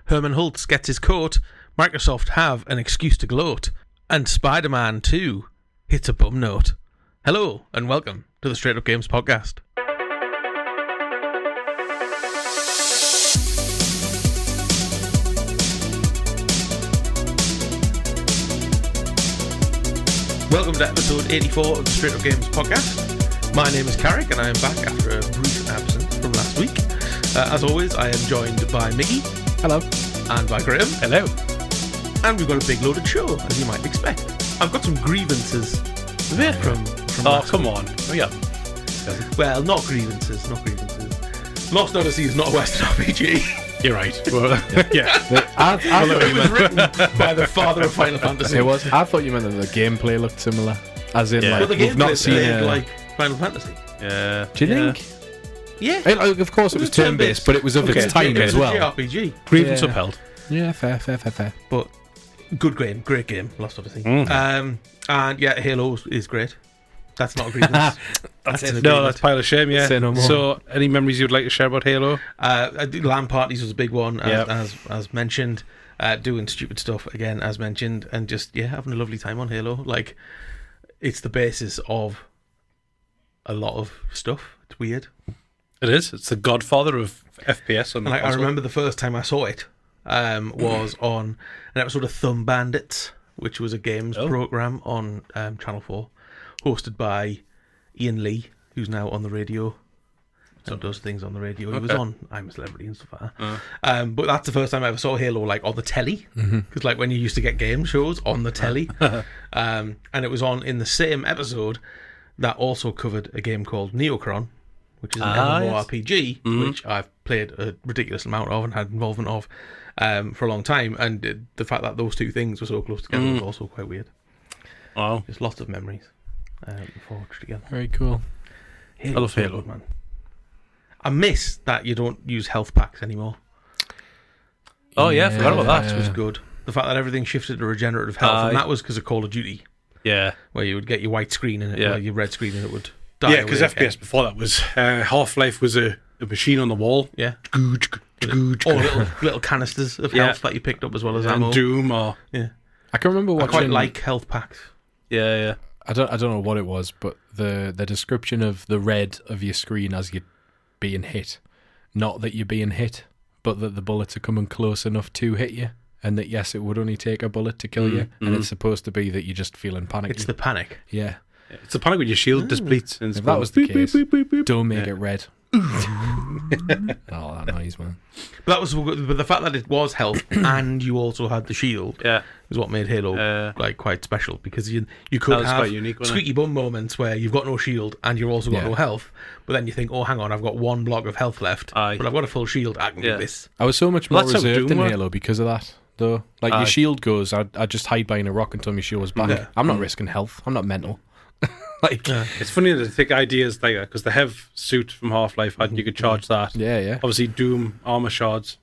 Herman Hultz gets his coat, Microsoft have an excuse to gloat, and Spider-Man 2 hits a bum note. Hello, and welcome to the Straight Up Games podcast. Welcome to episode 84 of the Straight Up Games podcast. My name is Carrick, and I am back after a brief absence from last week. As always, I am joined by Mickey. Hello. And by Graham. Hello. And we've got a big loaded show, as you might expect. I've got some grievances from last come week. on. Oh, yeah. Well, not grievances. Lost Odyssey is not a Western RPG. You're right. Well, yeah. It was written by the father of Final Fantasy. It was. I thought you meant that the gameplay looked similar. As in, But the we've not seen it like Final Fantasy. Yeah. Do you think? Yeah. Of course, it was turn-based, but it was of its time as well. JRPG. Grievance upheld. Yeah, fair. But good game, great game, Lost Odyssey. And yeah, Halo is great. That's not a grievance. That's a pile of shame, yeah. Say no more. So, any memories you'd like to share about Halo? LAN parties was a big one, as mentioned. Doing stupid stuff, again, as mentioned. And just, having a lovely time on Halo. Like, it's the basis of a lot of stuff. It's weird. It is. It's the godfather of FPS. I remember the first time I saw it was on an episode of Thumb Bandits, which was a games program on Channel 4, hosted by Ian Lee, who's now on the radio. So does things on the radio. He was on I'm a Celebrity and stuff like that. But that's the first time I ever saw Halo like on the telly, because like when you used to get game shows on the telly, and it was on in the same episode that also covered a game called Neocron, which is an MMORPG, which I've played a ridiculous amount of and had involvement of for a long time. And the fact that those two things were so close together was also quite weird. Wow. Just lots of memories forged together. Very cool. I love Halo. Good, man. I miss that you don't use health packs anymore. Oh, yeah, forgot about that. That was good. The fact that everything shifted to regenerative health, and that was because of Call of Duty. Yeah. Where you would get your white screen and your red screen and it would die. Yeah, because FPS before that was Half-Life was a machine on the wall. Yeah. Or little canisters of health that you picked up as well as ammo. And Doom I can remember watching. I quite like health packs. Yeah. I don't know what it was, but the description of the red of your screen as you're being hit, not that you're being hit, but that the bullets are coming close enough to hit you, and that yes, it would only take a bullet to kill you, and it's supposed to be that you're just feeling panicky. It's the panic. Yeah. It's the panic when your shield depletes. If that was the case, don't make it red. That noise, man. But the fact that it was health and you also had the shield is what made Halo like quite special, because you could have quite unique, squeaky bum moments where you've got no shield and you've also got no health, but then you think, oh hang on, I've got one block of health left, but I've got a full shield, I can do this. I was so much more reserved in Halo because of that though. Like your shield goes, I'd just hide behind a rock until my shield was back. I'm not risking health, I'm not mental. It's funny to take ideas like that, because the Hev suit from Half-Life you could charge that. Yeah. Obviously, Doom armor shards.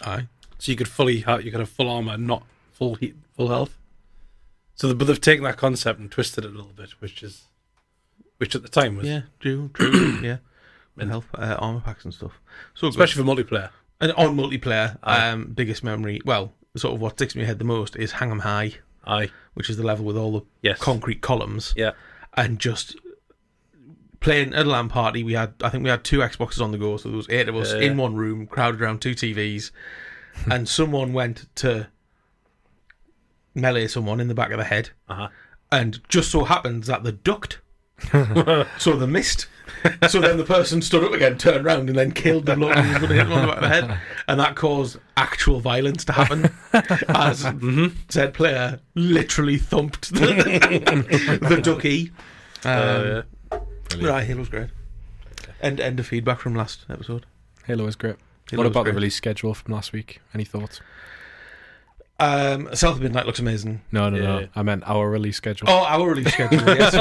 So you could have full armor, not full health. So, but they've taken that concept and twisted it a little bit, which at the time was true, and health armor packs and stuff. So especially for multiplayer. And on multiplayer, biggest memory, well, sort of what sticks in my head the most is Hang 'em High. Which is the level with all the concrete columns. Yeah. And just playing at a LAN party, I think we had 2 Xboxes on the go, so there was 8 of us in one room, crowded around 2 TVs, and someone went to melee someone in the back of the head, and just so happens that they ducked, so they missed. So then the person stood up again, turned around, and then killed the bloke who was going to hit them on the back of the head, and that caused actual violence to happen, as said player literally thumped the ducky. Halo's great. End of feedback from last episode. Halo is great. What about the release schedule from last week? Any thoughts? South of Midnight looks amazing. No. I meant our release schedule. Oh, our release schedule. Yes,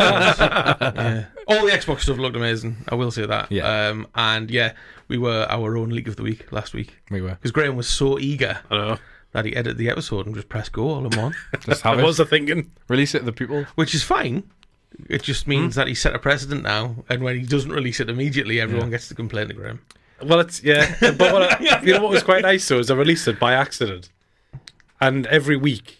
all the Xbox stuff looked amazing. I will say that. Yeah. And we were our own League of the Week last week. We were, because Graham was so eager. I know. That he edited the episode and just press go all in one. Just have it. Was the thinking. Release it to the people, which is fine. It just means that he set a precedent now, and when he doesn't release it immediately, everyone gets to complain to Graham. Well, it's but you know what was quite nice though is I released it by accident, and every week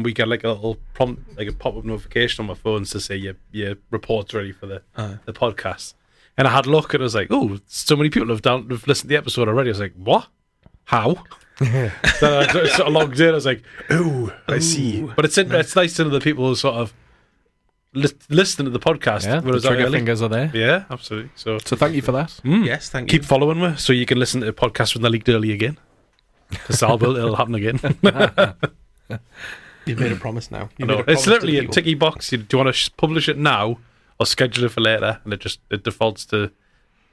we get like a little prompt, like a pop-up notification on my phones to say your report's ready for the podcast. And I had a look and I was like, oh, so many people have listened to the episode already. I was like, what? How? Then I sort of logged in. I was like, oh, I see. But it's nice to know that people who sort of listen to the podcast. Yeah, the trigger fingers are there. Yeah, absolutely. So thank you for that. Yes, thank you. Keep following me so you can listen to the podcast when they're leaked early again. Because it'll happen again. You've made a promise now. It's literally a ticky box. Do you want to publish it now or schedule it for later? And it defaults to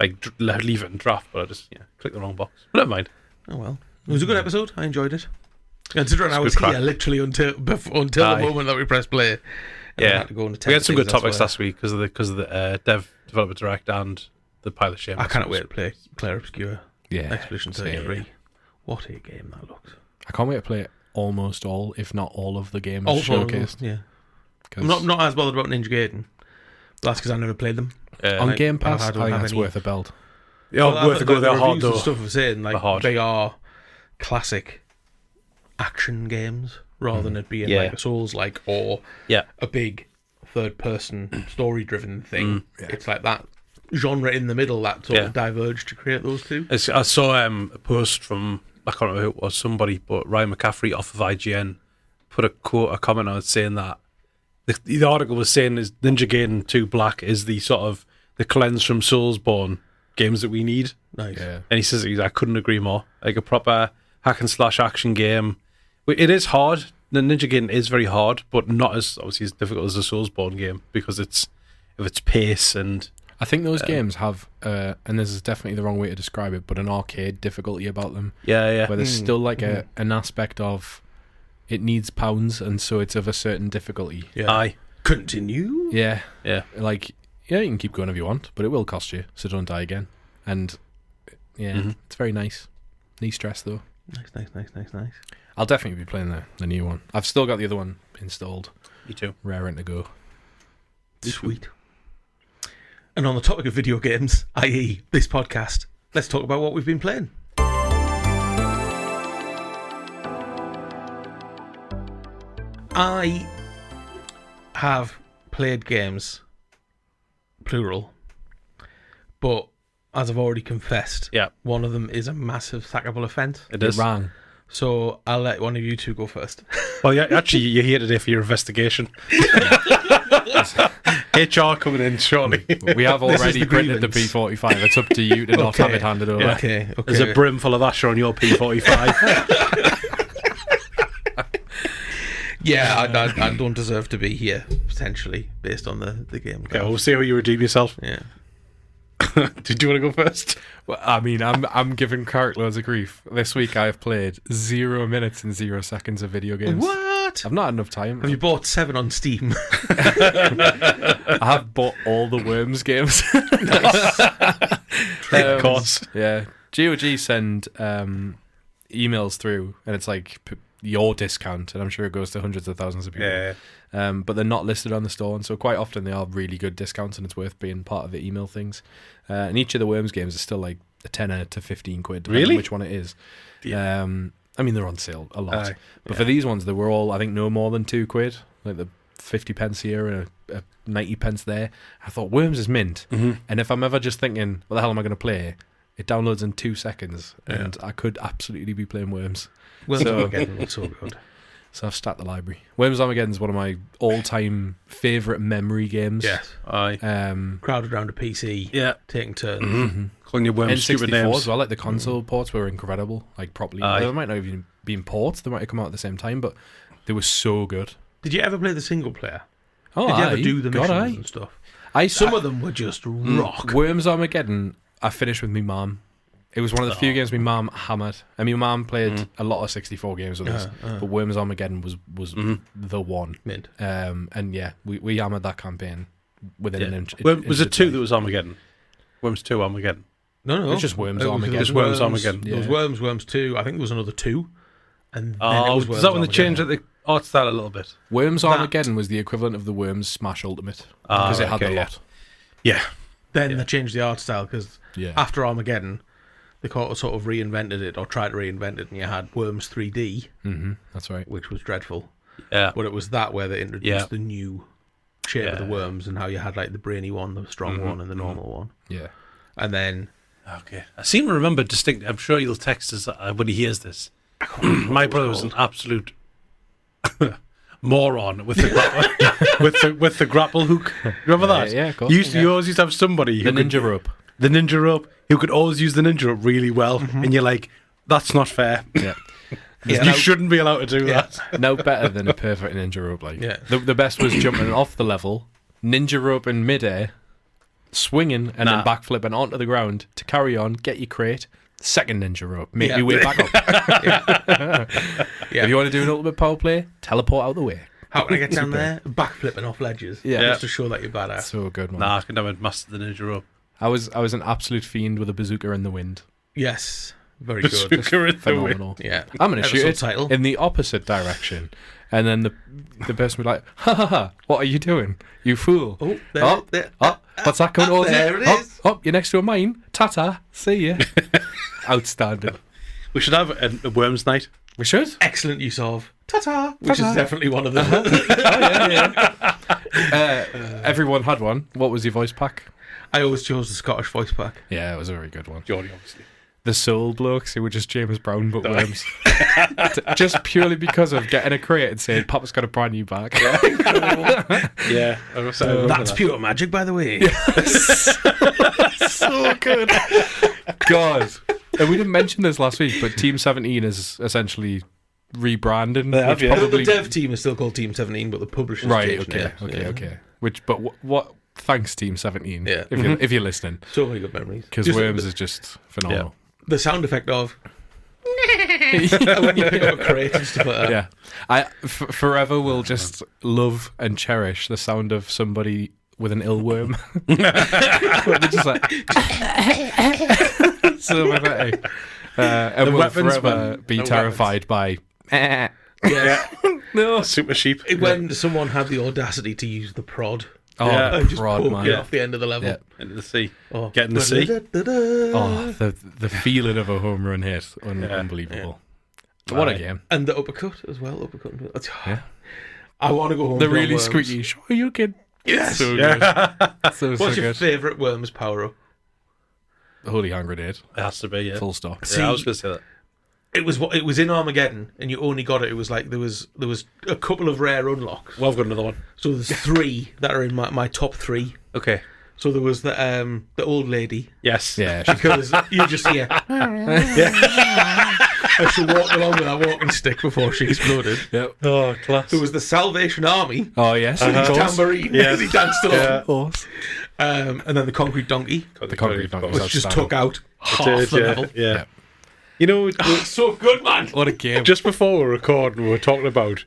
like leave it in draft, but I just click the wrong box. But never mind. Oh well, it was a good episode. I enjoyed it. Considering I was here literally until the moment that we pressed play. We had some good topics last week because of the developer direct and the pilot shame. I cannot wait to play Claire Obscure. Yeah, Expedition 33. What a game that looks. I can't wait to play almost all, if not all, of the games showcased. Yeah, I'm not as bothered about Ninja Gaiden. That's because I never played them on Game Pass. I think that's worth a belt. Yeah, worth a go. They're hard though. Stuff of saying like they are classic action games rather than it being like a Souls-like or a big third-person story-driven thing. It's like that genre in the middle that sort of diverged to create those two. I saw a post from, I can't remember who it was, somebody, but Ryan McCaffrey off of IGN put a comment on it saying that the article was saying is Ninja Gaiden 2 Black is the sort of the cleanse from Soulsborne games that we need. Nice. Yeah. And he says I couldn't agree more. Like a proper hack and slash action game. It is hard. The Ninja Gaiden is very hard, but not as obviously as difficult as a Soulsborne game because of its pace and. I think those games have, and this is definitely the wrong way to describe it, but an arcade difficulty about them. Yeah. Where there's still like an aspect of it needs pounds, and so it's of a certain difficulty. Yeah. Aye. Continue. Yeah. Like you can keep going if you want, but it will cost you, so don't die again. And it's very nice. Knee stress though. Nice. I'll definitely be playing the new one. I've still got the other one installed. Me too. Raring to go. Sweet. And on the topic of video games, i.e. this podcast, let's talk about what we've been playing. I have played games, plural, but as I've already confessed, one of them is a massive sackable offence. It is. Wrong. So I'll let one of you two go first. Well, actually, you're here today for your investigation. HR coming in shortly. We have already printed the P45. It's up to you to not have it handed over. Yeah. Okay. There's a brim full of Asher on your P45. I don't deserve to be here, potentially, based on the game. Okay, we'll see how you redeem yourself. Yeah. Did you want to go first? Well, I mean, I'm giving Kirk loads of grief. This week I have played 0 minutes and 0 seconds of video games. What? I've not had enough time. Have you bought 7 on Steam? I have bought all the Worms games. Of course. Yeah. GOG send emails through, and it's like your discount, and I'm sure it goes to hundreds of thousands of people. Yeah. But they're not listed on the store, and so quite often they are really good discounts, and it's worth being part of the email things. And each of the Worms games is still like a tenner to 15 quid, depending on which one it is. Yeah. I mean, they're on sale a lot. But for these ones, they were all, I think, no more than 2 quid, like the 50 pence here and a 90 pence there. I thought, Worms is mint. Mm-hmm. And if I'm ever just thinking, what the hell am I going to play? It downloads in 2 seconds, and I could absolutely be playing Worms. Worms Armageddon looks so good. So I've stacked the library. Worms Armageddon is one of my all-time favourite memory games. Yes. Aye. Crowded around a PC, taking turns. Mm-hmm. Calling your Worms stupid N64 names. as well, like the console ports were incredible, like properly. They might not even been ports, they might have come out at the same time, but they were so good. Did you ever play the single player? Oh, Did you ever do the missions and stuff? Some of them were just rock. Worms Armageddon, I finished with me mum. It was one of the few games my mum hammered. I mean, my mum played a lot of 64 games with us, but Worms Armageddon was the one. Mint. And yeah, we hammered that campaign within an inch. Was it 2 that was Armageddon? Worms 2 Armageddon? No. It was just Worms Armageddon. It was Worms Armageddon. There was Worms 2. I think there was another 2. And then it was is that when they changed the art style a little bit? Worms Armageddon was the equivalent of the Worms Smash Ultimate because it had a lot. Yeah. Then they changed the art style because after Armageddon, they sort of reinvented it or tried to reinvent it, and you had Worms 3D. That's right. Which was dreadful. Yeah. But it was that where they introduced the new shape of the worms and how you had like the brainy one, the strong one, and the normal one. Yeah. And then... Okay. I seem to remember distinctly, I'm sure you'll text us when he hears this. My brother was an absolute moron with the with the grapple hook. Remember that? Yeah, of course. You always used to have somebody The ninja rope. The ninja rope, who could always use the ninja rope really well, and you're like, that's not fair. Yeah. You shouldn't be allowed to do that. No better than a perfect ninja rope. Like, Yeah. the best was jumping off the level, ninja rope in midair, swinging, and then backflipping onto the ground to carry on, get your crate. Second ninja rope, make your way back up. If you want to do an ultimate power play, teleport out the way. How can I get down there? Backflipping off ledges. Just to show that you're badass. So good, man. I can never master the ninja rope. I was an absolute fiend with a bazooka in the wind. Yes. Very good. Bazooka in the Phenomenal. Yeah. I'm going to shoot it subtitle. in the opposite direction. And then the person would be like, ha ha ha, what are you doing? You fool. Oh, there. What's that coming towards you? There it is. You're next to a mine. Ta-ta. See ya. Outstanding. We should have a worms night. We should. Excellent use of ta-ta, which is definitely one of them. Everyone had one. What was your voice pack? I always chose the Scottish voice pack. Yeah, it was a very good one. Geordie, obviously. The Soul Blokes, who were just James Brown but worms. Just purely because of getting a crate and saying, Papa's got a brand new bag. Yeah. That's pure magic, by the way. So good. God. And we didn't mention this last week, but Team 17 is essentially rebranding. They have, yeah. The dev team is still called Team 17, but the publishers changed it. Okay. What? Thanks, Team 17. Yeah. If you're listening, So many good memories. because Worms is just phenomenal. The sound effect of when you pick up a crate and stuff like that. Yeah, I forever will just love and cherish the sound of somebody with an ill worm. They're just like so pathetic. And The will weapons forever be terrified by. No, Super sheep. When someone had the audacity to use the prod. the And just prod, poke man. it off the end of the level. Yeah. Into the sea. Oh. Get in the sea. Oh, the feeling of a home run hit, unbelievable. What a game! And the uppercut as well. Uppercut. Yeah. I want to go home. The to really Worms. squeaky. Sure, you can. Yes. So good. So What's your good. favourite Worms power up? Holy hand grenade. It has to be, yeah. Full stop. Yeah, I was going to say that. It was in Armageddon, and you only got it. It was like there was a couple of rare unlocks. Well, I've got another one. So there's 3 that are in my top 3. Okay. So there was the old lady, Yes. Yeah. because you just hear as she walked along with that walking stick before she exploded. Yep. Oh, class. There was the Salvation Army, Oh yes. his Of course. tambourine Yeah. as he danced along, Yeah. Of course. and then the concrete donkey, The concrete donkey was which just outstanding. took out half Did, the yeah. level. Yeah. Yeah. You know, So good, man. What a game. just before we were recording, we were talking about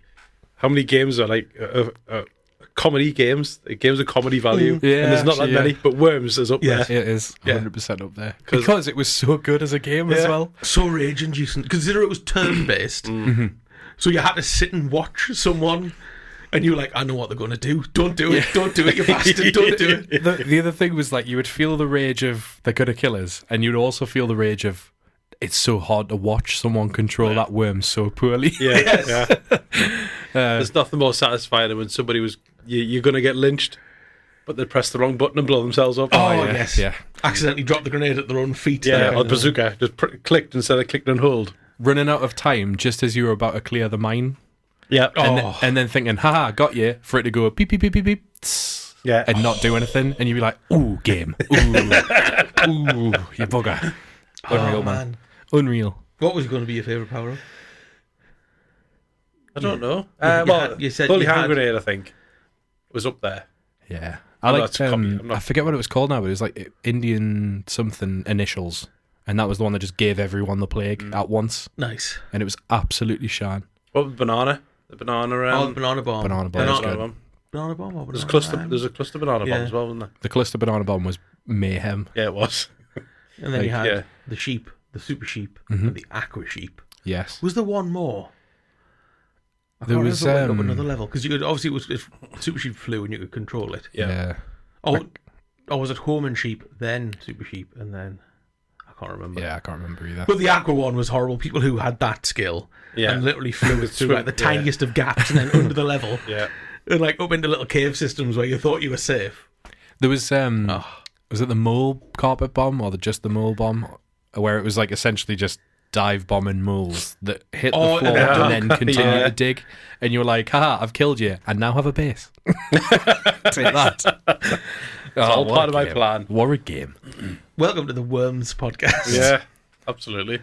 how many games are like comedy games of comedy value. Yeah, and there's not that actually, yeah. many, but Worms is up Yeah. there. It is Yeah. 100% up there because it was so good as a game as Yeah. well. So rage inducing. Consider it was turn based, so you had to sit and watch someone, and you were like, I know what they're going to do. Don't do it. Don't do it, you bastard. Don't do it. The other thing was like you would feel the rage of they're gonna kill us, and you'd also feel the rage of it's so hard to watch someone control that worm so poorly. Yeah, Yes. yeah. There's nothing more satisfying than when somebody was you're going to get lynched, but they press the wrong button and blow themselves up. Oh, yeah, yes. yeah. Accidentally dropped the grenade at their own feet. Yeah, there. or bazooka just clicked instead of clicked and hold. Running out of time just as you were about to clear the mine, Yeah, and then thinking, haha, got you, for it to go beep beep beep beep beep, tss, yeah, and not do anything, and you'd be like, ooh, game, ooh, you bugger. Unreal, man. Unreal. What was going to be your favourite power up? I don't know. You said Holy you Hand had- Grenade, I think, was up there. Yeah. I Well, like. that's copy. I'm not- I forget what it was called now, but it was like Indian something initials, and that was the one that just gave everyone the plague at once, Nice. and it was absolutely shan. What was banana? The banana. Oh, the banana bomb. Banana bomb. Banana was good. bomb. Banana bomb or There's a banana cluster. lime? There's a cluster banana Yeah. bomb as well, wasn't there? The cluster banana bomb was mayhem. Yeah, it was. And then you had yeah. the sheep, the super sheep, Mm-hmm. and the aqua sheep. Yes. Was there one more? I There can't was, remember if it went up another level because you could obviously if super sheep flew and you could control it. Yeah. Oh, was it Homan sheep, then super sheep, and then I can't remember. Yeah, I can't remember either. But the aqua one was horrible. People who had that skill and literally flew it through like the tiniest of gaps and then under the level. Yeah. And like up into little cave systems where you thought you were safe. There was was it the mole carpet bomb or just the mole bomb, where it was like essentially just dive bombing moles that hit the floor and then continue to dig, and you were like, haha, I've killed you and now have a base. Take that. It's all part of my plan. What a game. Welcome to the Worms podcast. Yeah, absolutely.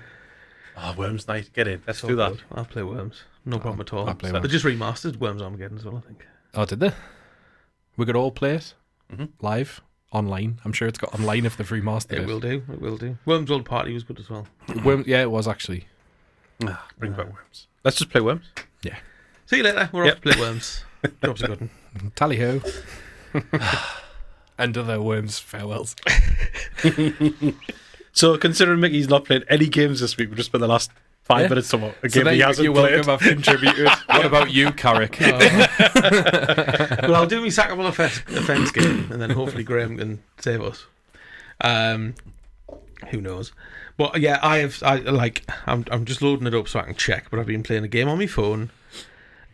Worms night. Get in. Let's do that. Good. I'll play Worms. No problem at all. I'll play They Worms. just remastered Worms Armageddon as well, I think. Oh, did they? We could all play it live, online. I'm sure it's got online if they've remastered it. It will do. It will do. Worms World Party was good as well. Yeah, it was actually. Bring back Worms. Let's just play Worms. Yeah. See you later. We're off to play Worms. Drops a good one. Tally ho. And other Worms farewells. So, considering Mickey's not played any games this week, we just spent the last 5 minutes on a game he hasn't you're played. welcome, I've contributed. What about you, Carrick? Well, I'll do my sackable offence game, and then hopefully Graham can save us. Who knows? But yeah, I'm just loading it up so I can check. But I've been playing a game on my phone,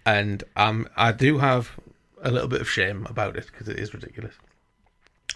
and I do have a little bit of shame about it because it is ridiculous.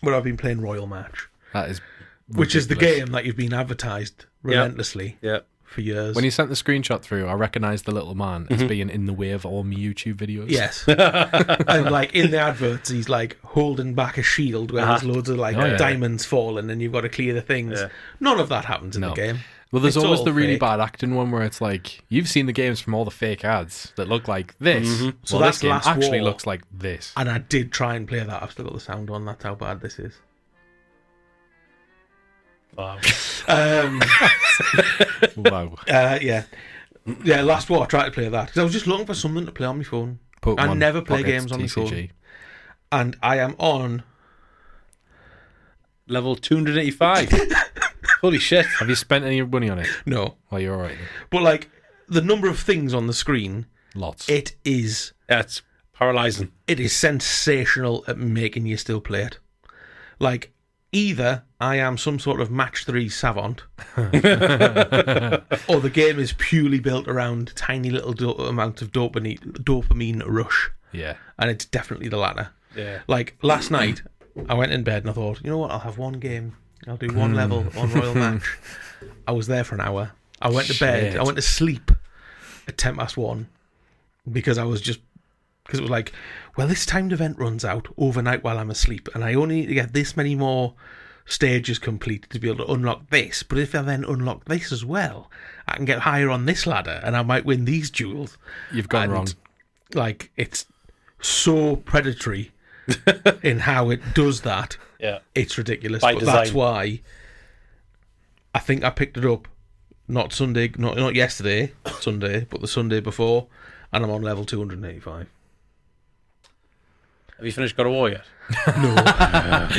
But I've been playing Royal Match. That is ridiculous. Which is the game that you've been advertised relentlessly for years. When you sent the screenshot through, I recognised the little man as being in the way of all my YouTube videos. Yes. And like in the adverts, he's like holding back a shield where there's loads of diamonds falling and you've got to clear the things. Yeah. None of that happens in the game. Well, there's It's always all the really fake. bad acting one where it's like, you've seen the games from all the fake ads that look like this. So Well, that's this game Last actually War. looks like this. And I did try and play that. I've still got the sound on. That's how bad this is. Wow. Wow. Yeah. Yeah, Last War, I tried to play that. Because I was just looking for something to play on my phone. I Pokemon never play Pocket games on my phone. TCG. And I am on... Level 285. Holy shit. Have you spent any money on it? No. Well, you're alright. But like, the number of things on the screen, Lots. it is That's paralysing. it is sensational at making you still play it. Like, either I am some sort of match 3 savant, or the game is purely built around tiny little amounts of dopamine rush, Yeah. and it's definitely the latter. Yeah. Like, last night, I went in bed and I thought, you know what, I'll have one game. I'll do one level on Royal Match. I was there for an hour. I went to bed. Shit. I went to sleep at 1:10 because I was just... Because it was like, well, this timed event runs out overnight while I'm asleep, and I only need to get this many more stages complete to be able to unlock this. But if I then unlock this as well, I can get higher on this ladder, and I might win these duels. You've gone wrong. Like, it's so predatory in how it does that. Yeah. It's ridiculous. By But design. that's why I think I picked it up not yesterday, Sunday, but the Sunday before, and I'm on level 285. Have you finished God of War yet? No. Have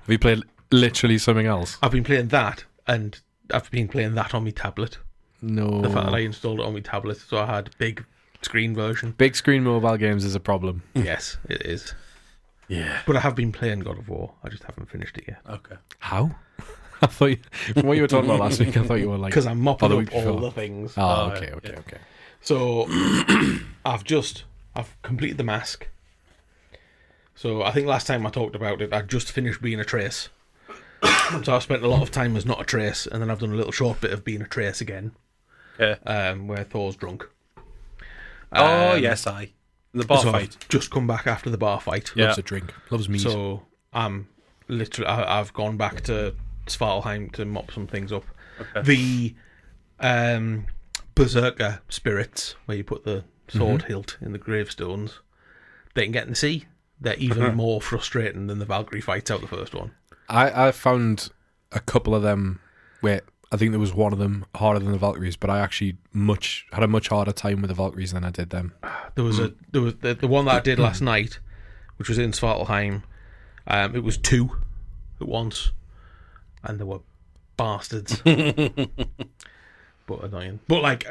you played literally something else? I've been playing that, and I've been playing that on my tablet. No. The fact that I installed it on my tablet, so I had big screen version. Big screen mobile games is a problem. Yes, it is. Yeah. But I have been playing God of War. I just haven't finished it yet. Okay. How? I thought from what you were talking about last week, I thought you were like... Because I'm mopping the up week all before. the things. Oh, okay. So I've completed the mask. So I think last time I talked about it, I just finished being a trace. So I've spent a lot of time as not a trace, and then I've done a little short bit of being a trace again. Okay. Where Thor's drunk. Yes, the bar so fight. I've just come back after the bar fight. Yeah. Loves a drink. Loves meat. So I'm literally, I've gone back to Svartalheim to mop some things up. Okay. The Bazooka spirits, where you put the sword hilt in the gravestones, they can get in the sea. They're even more frustrating than the Valkyrie fights out the first one. I found a couple of them where I think there was one of them harder than the Valkyries, but I actually had a much harder time with the Valkyries than I did them. There was the one that I did last night, which was in Svartalheim. It was 2 at once, and they were bastards. But annoying. But like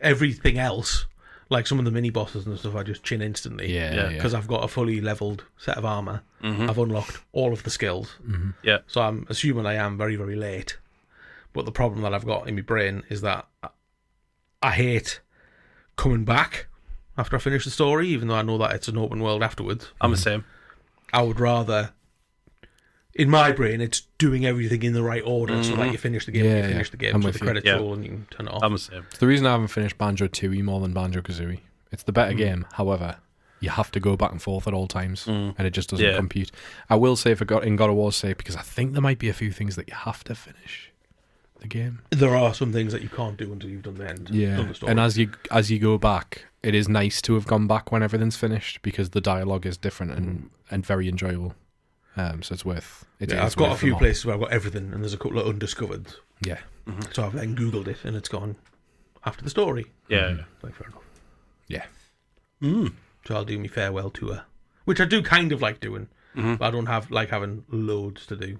everything else, like some of the mini bosses and stuff, I just chin instantly. Yeah. Because I've got a fully leveled set of armor. I've unlocked all of the skills. Yeah. So I'm assuming I am very, very late. But the problem that I've got in my brain is that I hate coming back after I finish the story, even though I know that it's an open world afterwards. I'm the same. I would rather, in my brain, it's doing everything in the right order so that you finish the game when you finish the game. I'm So with the you. credits roll and you can turn it off. I'm the same. It's the reason I haven't finished Banjo-Tooie more than Banjo-Kazooie. It's the better game. However, you have to go back and forth at all times, and it just doesn't compute. I will say in God of War's sake, because I think there might be a few things that you have to finish the game. There are some things that you can't do until you've done the end. Done the story. And as you go back, it is nice to have gone back when everything's finished because the dialogue is different and very enjoyable. So it's worth it. I've got a few places where I've got everything, and there's a couple of undiscovered. Yeah. So I've then Googled it, and it's gone after the story. Yeah. Like, fair enough. Yeah. So I'll do my farewell tour, which I do kind of like doing, but I don't like having loads to do.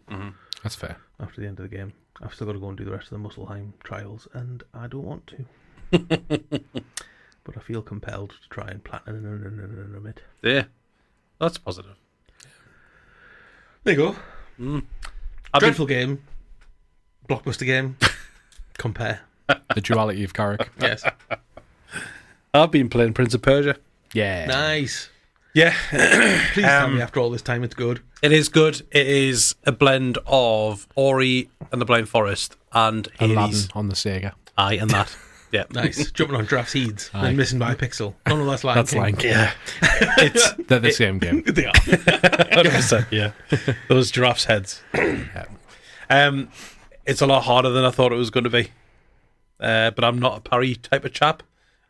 That's fair. After the end of the game, I've still got to go and do the rest of the Muspelheim trials, and I don't want to. But I feel compelled to try and platinum it. Yeah. That's positive. There you go. Dreadful game. Blockbuster game. Compare. The duality of Carrick. Yes. I've been playing Prince of Persia. Yeah. Nice. Yeah. Please tell me after all this time it's good. It is good. It is a blend of Ori and the Blind Forest and Aladdin Hades. on the Sega. Aye, and that. Yeah. Nice. Jumping on giraffes' heads and missing by a pixel. Oh no, that's Lion That's King. Lion King. Yeah. It's They're the same game. They are. 100%. Yeah. Those giraffes' heads. It's a lot harder than I thought it was going to be. But I'm not a parry type of chap,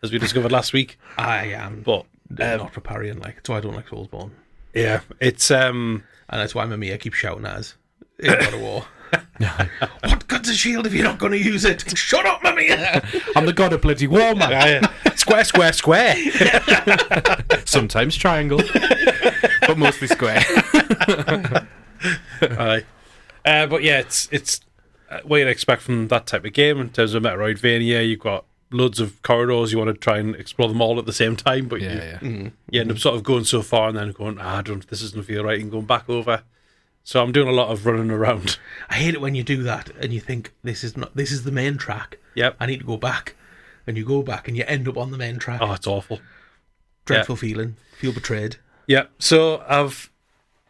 as we discovered last week. I am, But not for parrying. That's why I don't like Soulsborne. yeah, it's And that's why Mamiya keeps shouting at us in God of War. What good's a shield if you're not going to use it? Shut up, Mamiya! I'm the god of bloody war, man. square, square, square. Sometimes triangle, but mostly square. Aye. But yeah, it's what you'd expect from that type of game in terms of Metroidvania. You've got loads of corridors. You want to try and explore them all at the same time, but you end up sort of going so far and then going, this doesn't feel right, and going back over. So I'm doing a lot of running around. I hate it when you do that and you think this is the main track. Yep. I need to go back, and you go back and you end up on the main track. Oh, it's awful. Dreadful feeling. Feel betrayed. Yeah. So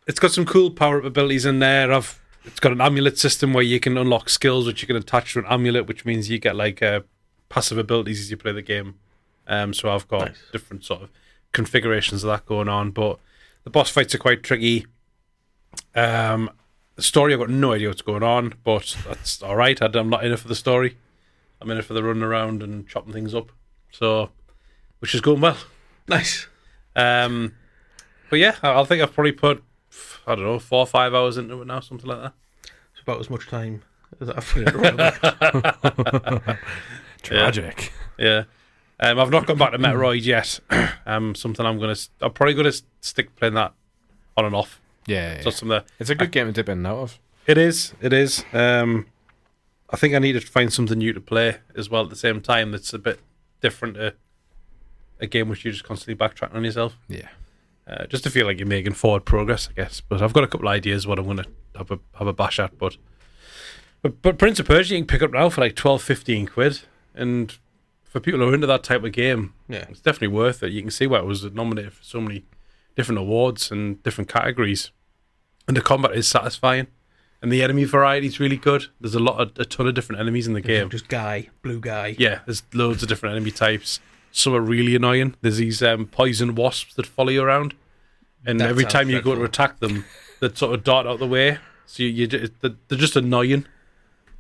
it's got some cool power-up abilities in there. It's got an amulet system where you can unlock skills which you can attach to an amulet, which means you get like passive abilities as you play the game. So I've got different sort of configurations of that going on. But the boss fights are quite tricky. The story, I've got no idea what's going on, but that's all right. I'm not in it for the story. I'm in it for the running around and chopping things up. So, which is going well. Nice. But yeah, I think I've probably put, 4 or 5 hours into it now, something like that. It's about as much time as I've put into it. Tragic. Yeah. I've not gone back to Metroid yet. Something I'm probably gonna stick playing that on and off. Yeah. So something It's a good game to dip in and out of. It is. I think I need to find something new to play as well at the same time that's a bit different to a game which you're just constantly backtracking on yourself. Yeah. Just to feel like you're making forward progress, I guess. But I've got a couple of ideas what I'm going to have a bash at. But Prince of Persia you can pick up now for like 12-15 quid. And for people who are into that type of game, it's definitely worth it. You can see why it was nominated for so many different awards and different categories. And the combat is satisfying. And the enemy variety is really good. There's a ton of different enemies in the game. Just blue guy. Yeah, there's loads of different enemy types. Some are really annoying. There's these poison wasps that follow you around. And That every sounds time you go to dreadful. attack them, they sort of dart out the way. So they're just annoying.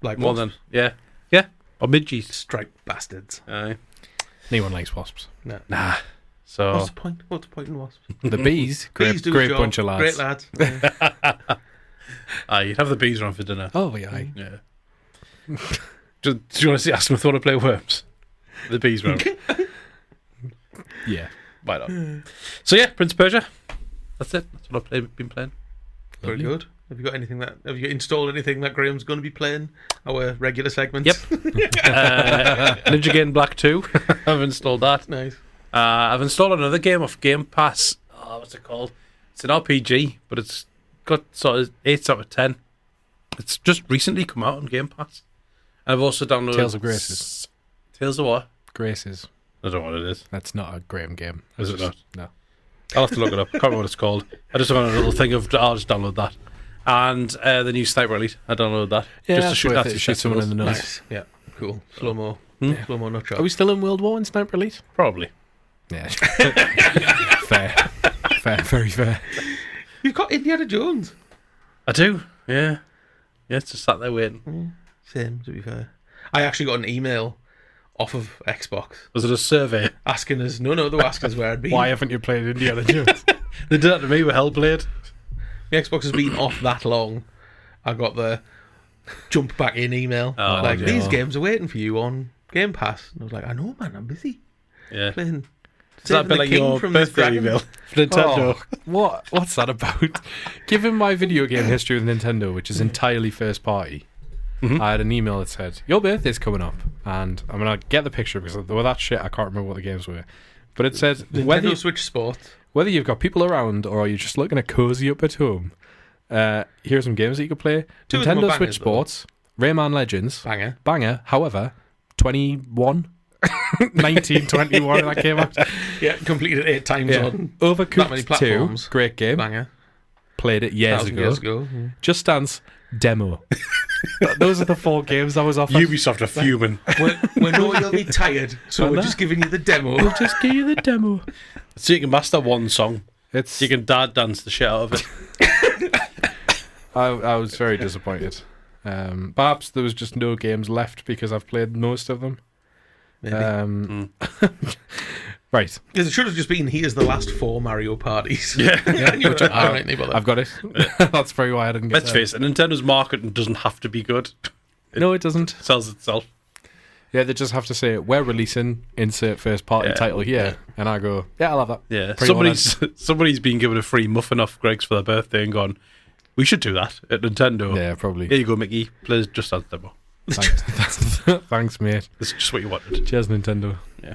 Like More wasps. than, yeah. Or midgies. Striped bastards. Aye. No one likes wasps. No. Nah. So What's the point? What's the point in wasps? The bees, great Bees do great the job. bunch of lads. Great lads. Yeah. you'd have the bees around for dinner. Oh yeah. Yeah. Do you want to see? Ask them if they want to play worms. The bees round. Yeah. Why not? So yeah, Prince of Persia. That's it. That's what I've been playing. Very good. Have you installed anything that Graham's going to be playing? Our regular segments? Yep. Ninja Gaiden Black 2. I've installed that. Nice. I've installed another game off Game Pass. Oh, what's it called? It's an RPG, but it's got sort of 8 out of 10. It's just recently come out on Game Pass. I've also downloaded Tales of Graces. Tales of what? Graces. I don't know what it is. That's not a Graham game. Is it not? No. I'll have to look it up. I can't remember what it's called. I just went on a little thing of I'll just download that. And the new Sniper Elite. I downloaded that. Yeah, just to shoot that to shoot someone in the nose. Nice. Yeah, cool. Slow-mo. Slow-mo nutshot. Are we still in World War in Sniper Elite? Probably. Yeah. Fair. Very fair. You've got Indiana Jones. I do. Yeah. Yeah, it's just sat there waiting. Same, to be fair. I actually got an email off of Xbox. Was it a survey? Asking us... No, they were asking us where I'd been. Why haven't you played Indiana Jones? They did that to me with Hellblade. The Xbox has been off that long. I got the jump back in email. These games are waiting for you on Game Pass. And I was like, I know, man, I'm busy. Yeah. Playing... Does that be like your birthday email for Nintendo? Oh, what's that about? Given my video game history with Nintendo, which is entirely first party, I had an email that said, your birthday's coming up. And I'm going to get the picture because with that shit, I can't remember what the games were. But it said, Nintendo Switch Sports. Whether you've got people around or you're just looking to cozy up at home, here's some games that you could play. Nintendo Switch Sports, Rayman Legends. Banger. However, 1921 that came out. Yeah, completed 8 times on Overcooked 2, great game. Banger. Played it years ago. Yeah. Just Dance demo. Those are the 4 games I was offered. Ubisoft are fuming. We know you'll be tired, so we're just giving you the demo. We'll just give you the demo. So you can master one song. You can dad dance the shit out of it. I was very disappointed. Perhaps there was just no games left because I've played most of them. Maybe. Right. Because it should have just been, here's the last 4 Mario parties. Yeah. I've got it. That's probably why I didn't get Let's face it, Nintendo's marketing doesn't have to be good. No, it doesn't. It sells itself. Yeah, they just have to say, we're releasing insert first party title here. And I go, yeah, I'll have that. Yeah. Somebody's been given a free muffin off Greg's for their birthday and gone, we should do that at Nintendo. Yeah, probably. Here you go, Mickey. Play Just Dance demo. Thanks, mate. This is just what you wanted. Cheers, Nintendo. Yeah.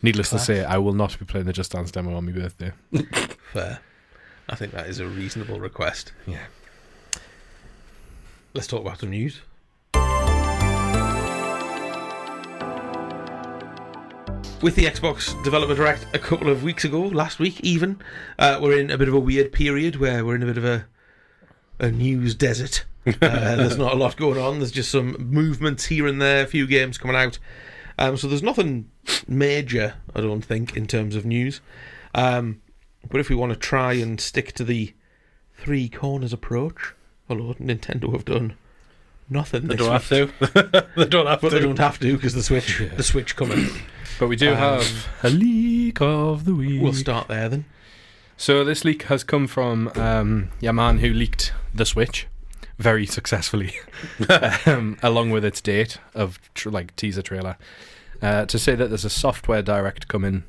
Needless to say, I will not be playing the Just Dance demo on my birthday. Fair. I think that is a reasonable request. Yeah. Let's talk about some news. With the Xbox Developer Direct a couple of weeks ago, last week even, we're in a bit of a weird period where we're in a bit of a news desert. There's not a lot going on. There's just some movements here and there, a few games coming out. So there's nothing major, I don't think, in terms of news. But if we want to try and stick to the 3 corners approach, although Nintendo have done nothing. They don't have to. They don't have to because the Switch coming. But we do have a leak of the week. We'll start there then. So this leak has come from a man who leaked the Switch very successfully, along with its date of teaser trailer, to say that there's a software direct coming,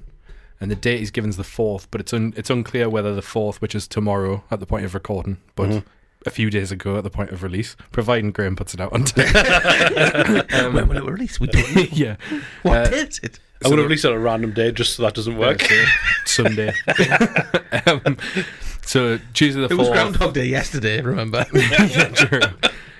and the date he's given is the 4th, but it's unclear whether the 4th, which is tomorrow at the point of recording, but a few days ago at the point of release, providing Graham puts it out on time. When will it release? We don't know. Yeah. What day is it? I'm going to release it on a random day just so that doesn't work. Sunday. So Tuesday the 4th. It was Groundhog Day yesterday, remember? Yeah, true.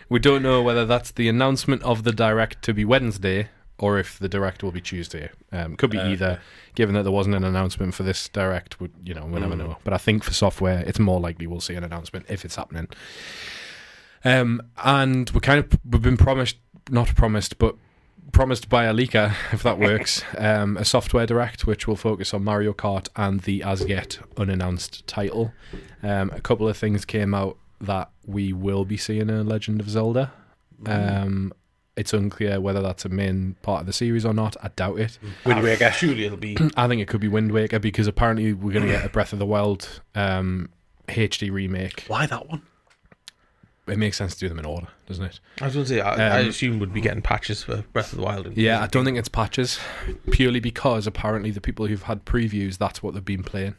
We don't know whether that's the announcement of the direct to be Wednesday or if the direct will be Tuesday. Could be either, given that there wasn't an announcement for this direct. We'll never know. But I think for software, it's more likely we'll see an announcement if it's happening. And we've been promised by a leaker, if that works, a software direct which will focus on Mario Kart and the as yet unannounced title. A couple of things came out that we will be seeing a Legend of Zelda. It's unclear whether that's a main part of the series or not. I doubt it. Wind Waker, surely it'll be. I think it could be Wind Waker because apparently we're going to get a Breath of the Wild HD remake. Why that one? It makes sense to do them in order, doesn't it? I was going to say, I assume we'd be getting patches for Breath of the Wild. Yeah, I don't think it's patches, purely because apparently the people who've had previews, that's what they've been playing.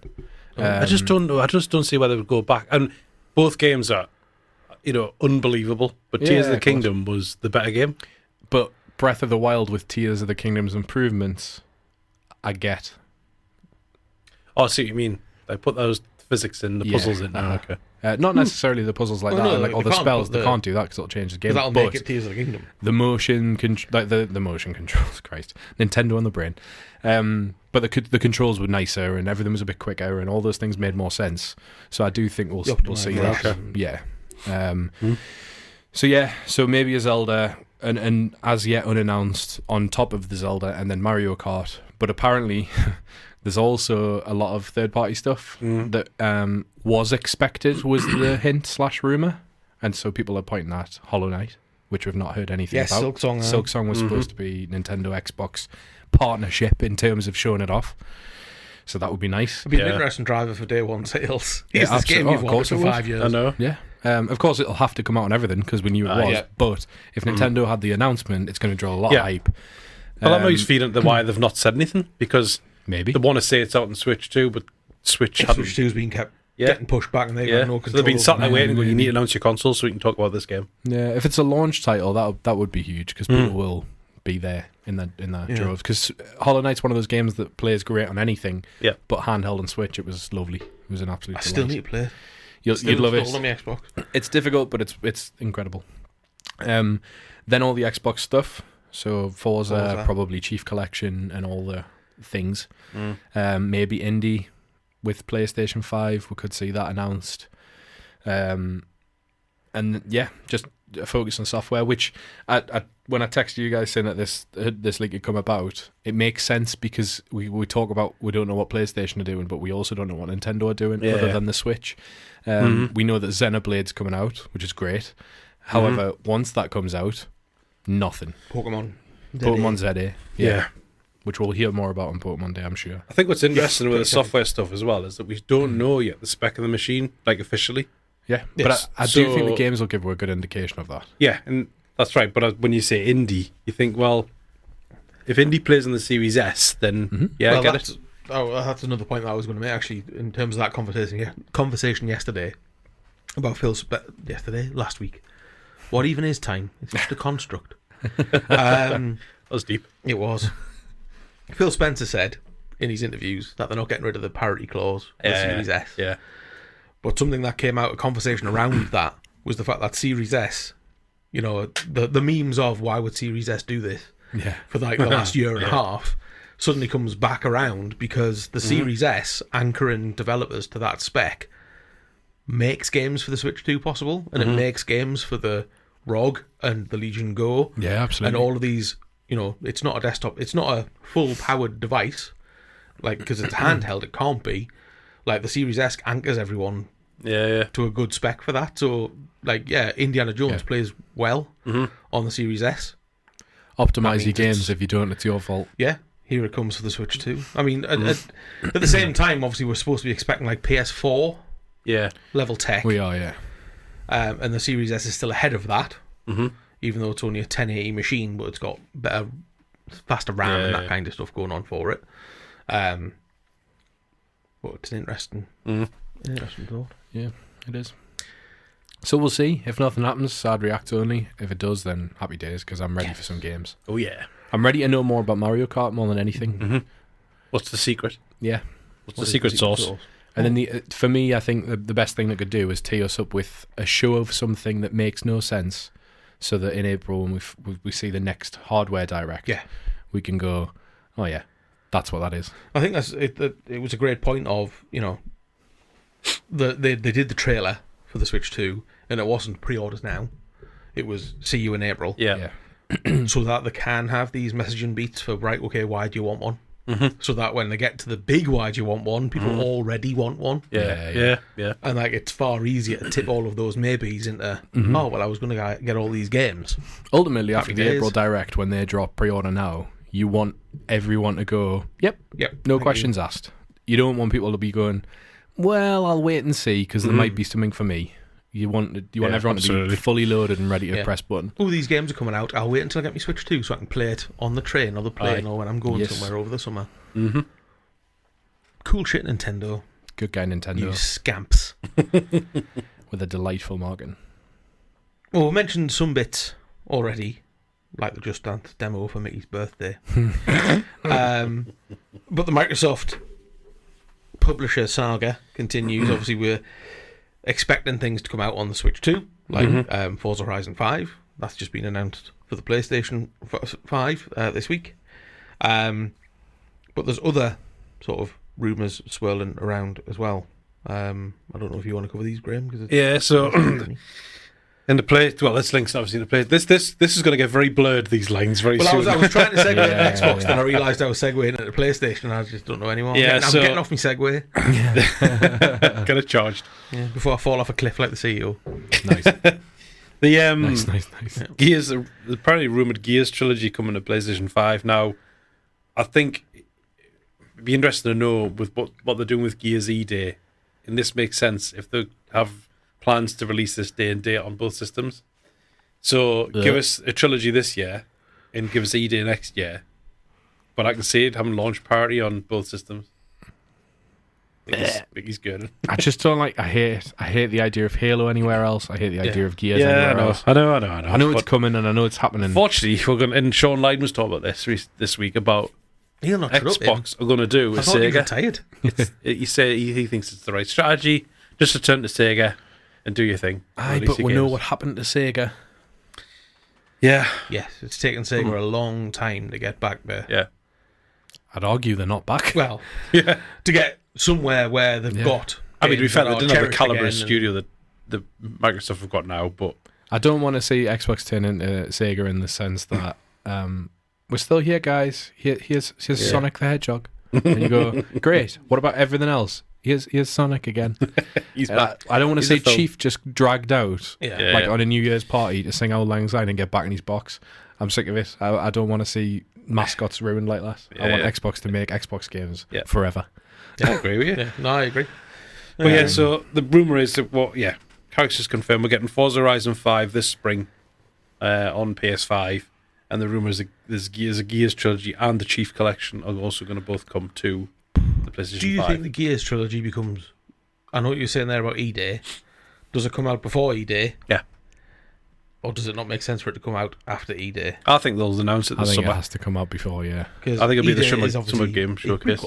I just don't see why they would go back. And both games are, unbelievable. But Tears of the Kingdom was the better game. But Breath of the Wild with Tears of the Kingdom's improvements, I get. Oh, I see what you mean. They put those physics in, the puzzles in. Okay. Not necessarily the puzzles like that, no, and like all the can't, spells. but They can't do that because it'll change the game. That'll make it Tears of the Kingdom. The motion, the motion controls. Christ, Nintendo on the brain. But the controls were nicer, and everything was a bit quicker, and all those things made more sense. So I do think we'll see that. Okay. Yeah. So maybe a Zelda, and as yet unannounced on top of the Zelda, and then Mario Kart. But apparently, there's also a lot of third-party stuff that was expected, was the hint / rumor, and so people are pointing at Hollow Knight, which we've not heard anything about. Silksong was supposed to be Nintendo Xbox partnership in terms of showing it off. So that would be nice. It'd be an interesting driver for day one sales. It's this game you've wanted for 5 years. I know. Yeah. Of course, it'll have to come out on everything because we knew it was. Yeah. But if Nintendo had the announcement, it's going to draw a lot of hype. Well, I'm always feeling why they've not said anything, because maybe they want to say it's out on Switch 2, but Switch 2's been kept getting pushed back, and they've got no control. So they've been sat there waiting, going, you need to announce your console so we can talk about this game. Yeah, if it's a launch title, that would be huge because people will be there in that drove. Because Hollow Knight's one of those games that plays great on anything. Yeah. But handheld and Switch, it was lovely. It was an absolute delight. I still need to play it. You'd love it. On my Xbox. It's difficult, but it's incredible. Then all the Xbox stuff. So Forza, probably Chief Collection and all the things. Maybe Indie with PlayStation 5. We could see that announced. And yeah, just focus on software, which when I texted you guys saying that this leak had come about, it makes sense because we talk about we don't know what PlayStation are doing, but we also don't know what Nintendo are doing other than the Switch. We know that Xenoblade's coming out, which is great. However, once that comes out, nothing. Pokemon ZA. Yeah. Which we'll hear more about on Pokemon Day, I'm sure. I think what's interesting with the software stuff as well is that we don't know yet the spec of the machine, like officially. Yeah, yes. But I do think the games will give a good indication of that. Yeah, and that's right. But when you say indie, you think, well, if indie plays on the Series S, then I get it. That's another point that I was going to make, actually, in terms of that conversation yesterday about last week. What even is time? It's just a construct. That was deep. It was. Phil Spencer said in his interviews that they're not getting rid of the parity clause for the Series S. Yeah. But something that came out of conversation around that was the fact that Series S, the memes of why would Series S do this for like the last year and a half suddenly comes back around because the Series S, anchoring developers to that spec, makes games for the Switch 2 possible, and it makes games for the ROG and the Legion Go. Yeah, absolutely. And all of these, it's not a desktop, it's not a full-powered device, like, because it's handheld, it can't be. Like, the Series S anchors everyone to a good spec for that. So, like, Indiana Jones plays well on the Series S. Optimize your games. If you don't, it's your fault. Yeah, here it comes for the Switch 2. I mean, at the same time, obviously, we're supposed to be expecting, like, PS4 level tech. We are, yeah. And the Series S is still ahead of that, even though it's only a 1080 machine, but it's got better, faster RAM and that kind of stuff going on for it. But it's an interesting thought. Yeah, it is. So we'll see. If nothing happens, sad react only. If it does, then happy days, because I'm ready for some games. Oh, yeah. I'm ready to know more about Mario Kart more than anything. What's the secret? Yeah. What's the secret sauce? And then for me, I think the best thing they could do is tee us up with a show of something that makes no sense, so that in April when we see the next hardware direct, we can go, oh yeah, that's what that is. I think it was a great point of, they did the trailer for the Switch 2, and it wasn't pre-orders now. It was see you in April. Yeah. So that they can have these messaging beats for, right, okay, why do you want one? So that when they get to the big why do you want one, people already want one. Yeah. And like, it's far easier to tip all of those maybes into, oh, well, I was going to get all these games. Ultimately, after the April Direct, when they drop pre-order now, you want everyone to go, yep, no questions asked. You don't want people to be going, well, I'll wait and see, because there might be something for me. You want everyone to be fully loaded and ready to press button. Oh, these games are coming out. I'll wait until I get my Switch 2 so I can play it on the train or the plane or when I'm going somewhere over the summer. Cool shit, Nintendo. Good guy, Nintendo. You scamps. With a delightful margin. Well, we mentioned some bits already, like the Just Dance demo for Mickey's birthday. But the Microsoft publisher saga continues. Obviously, we're expecting things to come out on the Switch too, like Forza Horizon 5. That's just been announced for the PlayStation 5 this week. But there's other sort of rumours swirling around as well. I don't know if you want to cover these, Graham. So in the play, well, this link's obviously in the play. This is going to get very blurred. These lines very soon. I was trying to segue into Xbox, then I realised I was segueing into the PlayStation, and I just don't know anymore. I'm getting off my segue. Get it charged before I fall off a cliff like the CEO. Nice. Nice. Gears, apparently rumoured Gears trilogy coming to PlayStation 5. Now, I think it'd be interesting to know with what they're doing with Gears E-Day, and this makes sense if they have plans to release this day and date on both systems. So give us a trilogy this year and give us E-Day next year. But I can see it having launch party on both systems. I think he's good. I just don't like. I hate the idea of Halo anywhere else. I hate the idea of Gears anywhere else. I know. I know it's coming and I know it's happening. Fortunately, we're going. And Sean Lydon was talking about this week about Xbox are going to do with Sega. Retired. He thinks it's the right strategy. Just return to Sega and do your thing. But we know what happened to Sega. Yeah. Yes, it's taken Sega a long time to get back there. Yeah. I'd argue they're not back. Well, to get somewhere where they've got. I mean, to be fair, they didn't have the caliber of studio that the Microsoft have got now, but I don't want to see Xbox turn into Sega in the sense that we're still here, guys. Here's Sonic the Hedgehog. And you go, great. What about everything else? Here's Sonic again. He's back. I don't want to see Chief just dragged out on a New Year's party to sing Auld Lang Syne and get back in his box. I'm sick of it. I don't want to see mascots ruined like that. I want Xbox to make Xbox games forever. Yeah, I agree with you. No, I agree. But so the rumour is that Carrick's confirmed we're getting Forza Horizon 5 this spring on PS5, and the rumour is that there's a Gears trilogy and the Chief Collection are also going to both come to the PlayStation 5. Do you think the Gears trilogy becomes... I know what you're saying there about E-Day. Does it come out before E-Day? Yeah. Or does it not make sense for it to come out after E-Day? I think they'll announce it this summer. It has to come out before, yeah. I think it'll be the summer game showcase.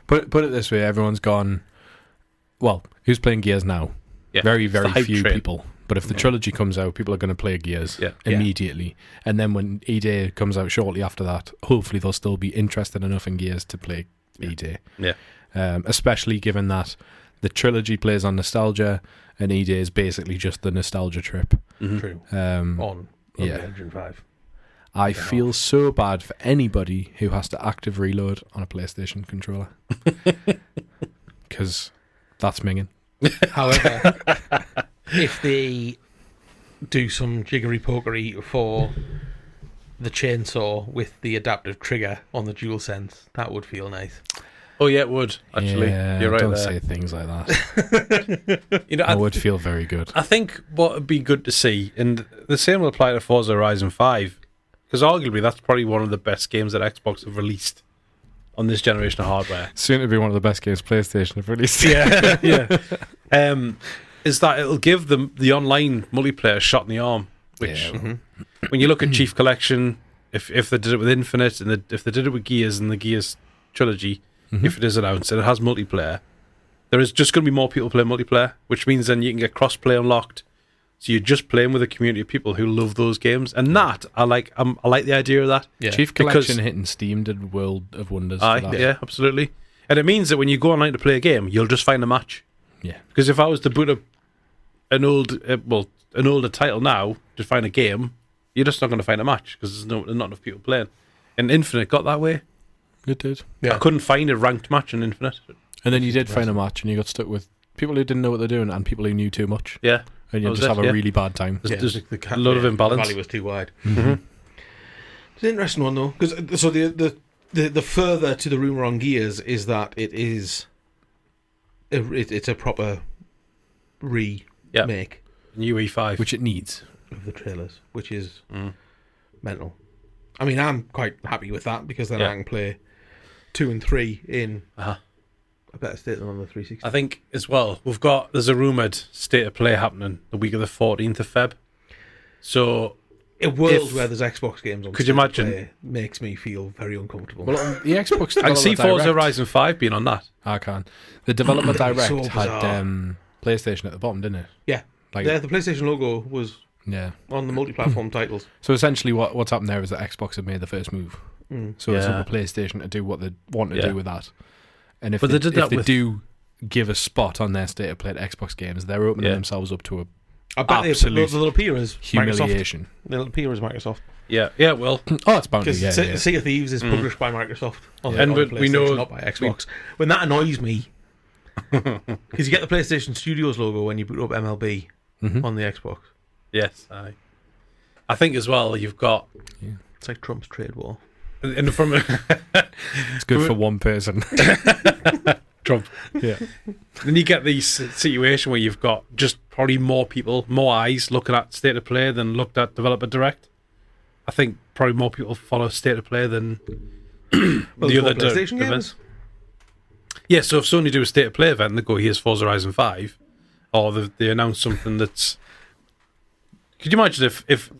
Put it this way, everyone's gone... Well, who's playing Gears now? Yeah, very, very few people. But if the trilogy comes out, people are going to play Gears immediately. And then when E-Day comes out shortly after that, hopefully they'll still be interested enough in Gears to play E-Day. Yeah. Especially given that the trilogy plays on nostalgia and E-Day is basically just the nostalgia trip. Mm-hmm. True. On Engine 5. I feel so bad for anybody who has to active reload on a PlayStation controller. Because that's minging. However, if they do some jiggery pokery for the chainsaw with the adaptive trigger on the DualSense, that would feel nice. Oh yeah, it would actually. Yeah, you're right. Don't there. say things like that. I would feel very good. I think what would be good to see, and the same will apply to Forza Horizon 5, because arguably that's probably one of the best games that Xbox have released on this generation of hardware. Soon to be one of the best games PlayStation have released. Is that it'll give them the online multiplayer a shot in the arm, which when you look at Chief Collection, if they did it with Infinite and if they did it with Gears and the Gears trilogy, if it is announced and it has multiplayer, there is just going to be more people playing multiplayer, which means then you can get cross-play unlocked. So you're just playing with a community of people who love those games, and that I like the idea of that. Yeah. Chief Collection hitting Steam did World of Wonders. Yeah, absolutely. And it means that when you go online to play a game, you'll just find a match. Yeah. Because if I was to boot up an older title now to find a game, you're just not going to find a match because there's not enough people playing. And Infinite got that way. It did. Yeah. I couldn't find a ranked match in Infinite. And then you did find a match, and you got stuck with people who didn't know what they're doing and people who knew too much. Yeah. And you just have a really bad time. There's a lot of imbalance. The valley was too wide. It's an interesting one though, because so the further to the rumor on Gears is that it's a proper remake, new E5, which it needs of the trailers, which is mental. I mean, I'm quite happy with that because then I can play 2 and 3 in a better state than on the 360. I think as well, there's a rumoured state of play happening the week of the 14th of Feb. So a world where there's Xbox games on could you imagine? Play makes me feel very uncomfortable. Well, the Xbox I can see Forza Horizon 5 being on that. I can. The Developer Direct So had bizarre. PlayStation at the bottom, didn't it? Yeah. Like, Yeah, the PlayStation logo was yeah. on the multi-platform titles. So essentially, what's happened there is that Xbox have made the first move. So it's Yeah. up to PlayStation to do what they want to do with that. And if But they, they did that if they with- do give a spot on their state of play to Xbox games, they're opening themselves up to a I bet absolute they'll appear as humiliation. Microsoft. They'll appear as Microsoft. Yeah, well, Oh, it's bound to, Because yeah. Sea of Thieves is published by Microsoft. On And the we know- PlayStation, not by Xbox. When that annoys me, because you get the PlayStation Studios logo when you boot up MLB on the Xbox. yes, I think as well you've got, It's like Trump's trade war. and from It's good for one person. Trump. Yeah. Then you get the situation where you've got just probably more people, more eyes looking at State of Play than looked at Developer Direct. I think probably more people follow State of Play than the other PlayStation events. games. Yeah, so if Sony do a State of Play event, they go, here's Forza Horizon 5, or they announce something that's... Could you imagine if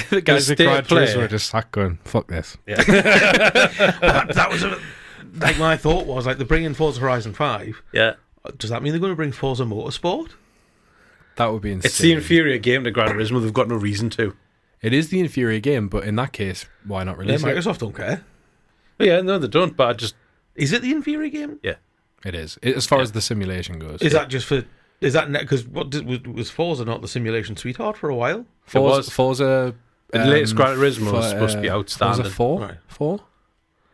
The guys at State of Gran Play. Turismo were just sat going, fuck this. That was like my thought was like they're bringing Forza Horizon 5. Yeah. Does that mean they're going to bring Forza Motorsport? That would be insane. It's the inferior game to Gran Turismo, they've got no reason to. It is the inferior game, but in that case, why not release it? Microsoft don't care. But yeah, no, they don't, but I just... Is it the inferior game? Yeah. It is. As far as the simulation goes. Is that just for... Is that... Because was Forza not the simulation sweetheart for a while? Forza The latest Gran Turismo was supposed to be outstanding. Forza 4? Right. 4?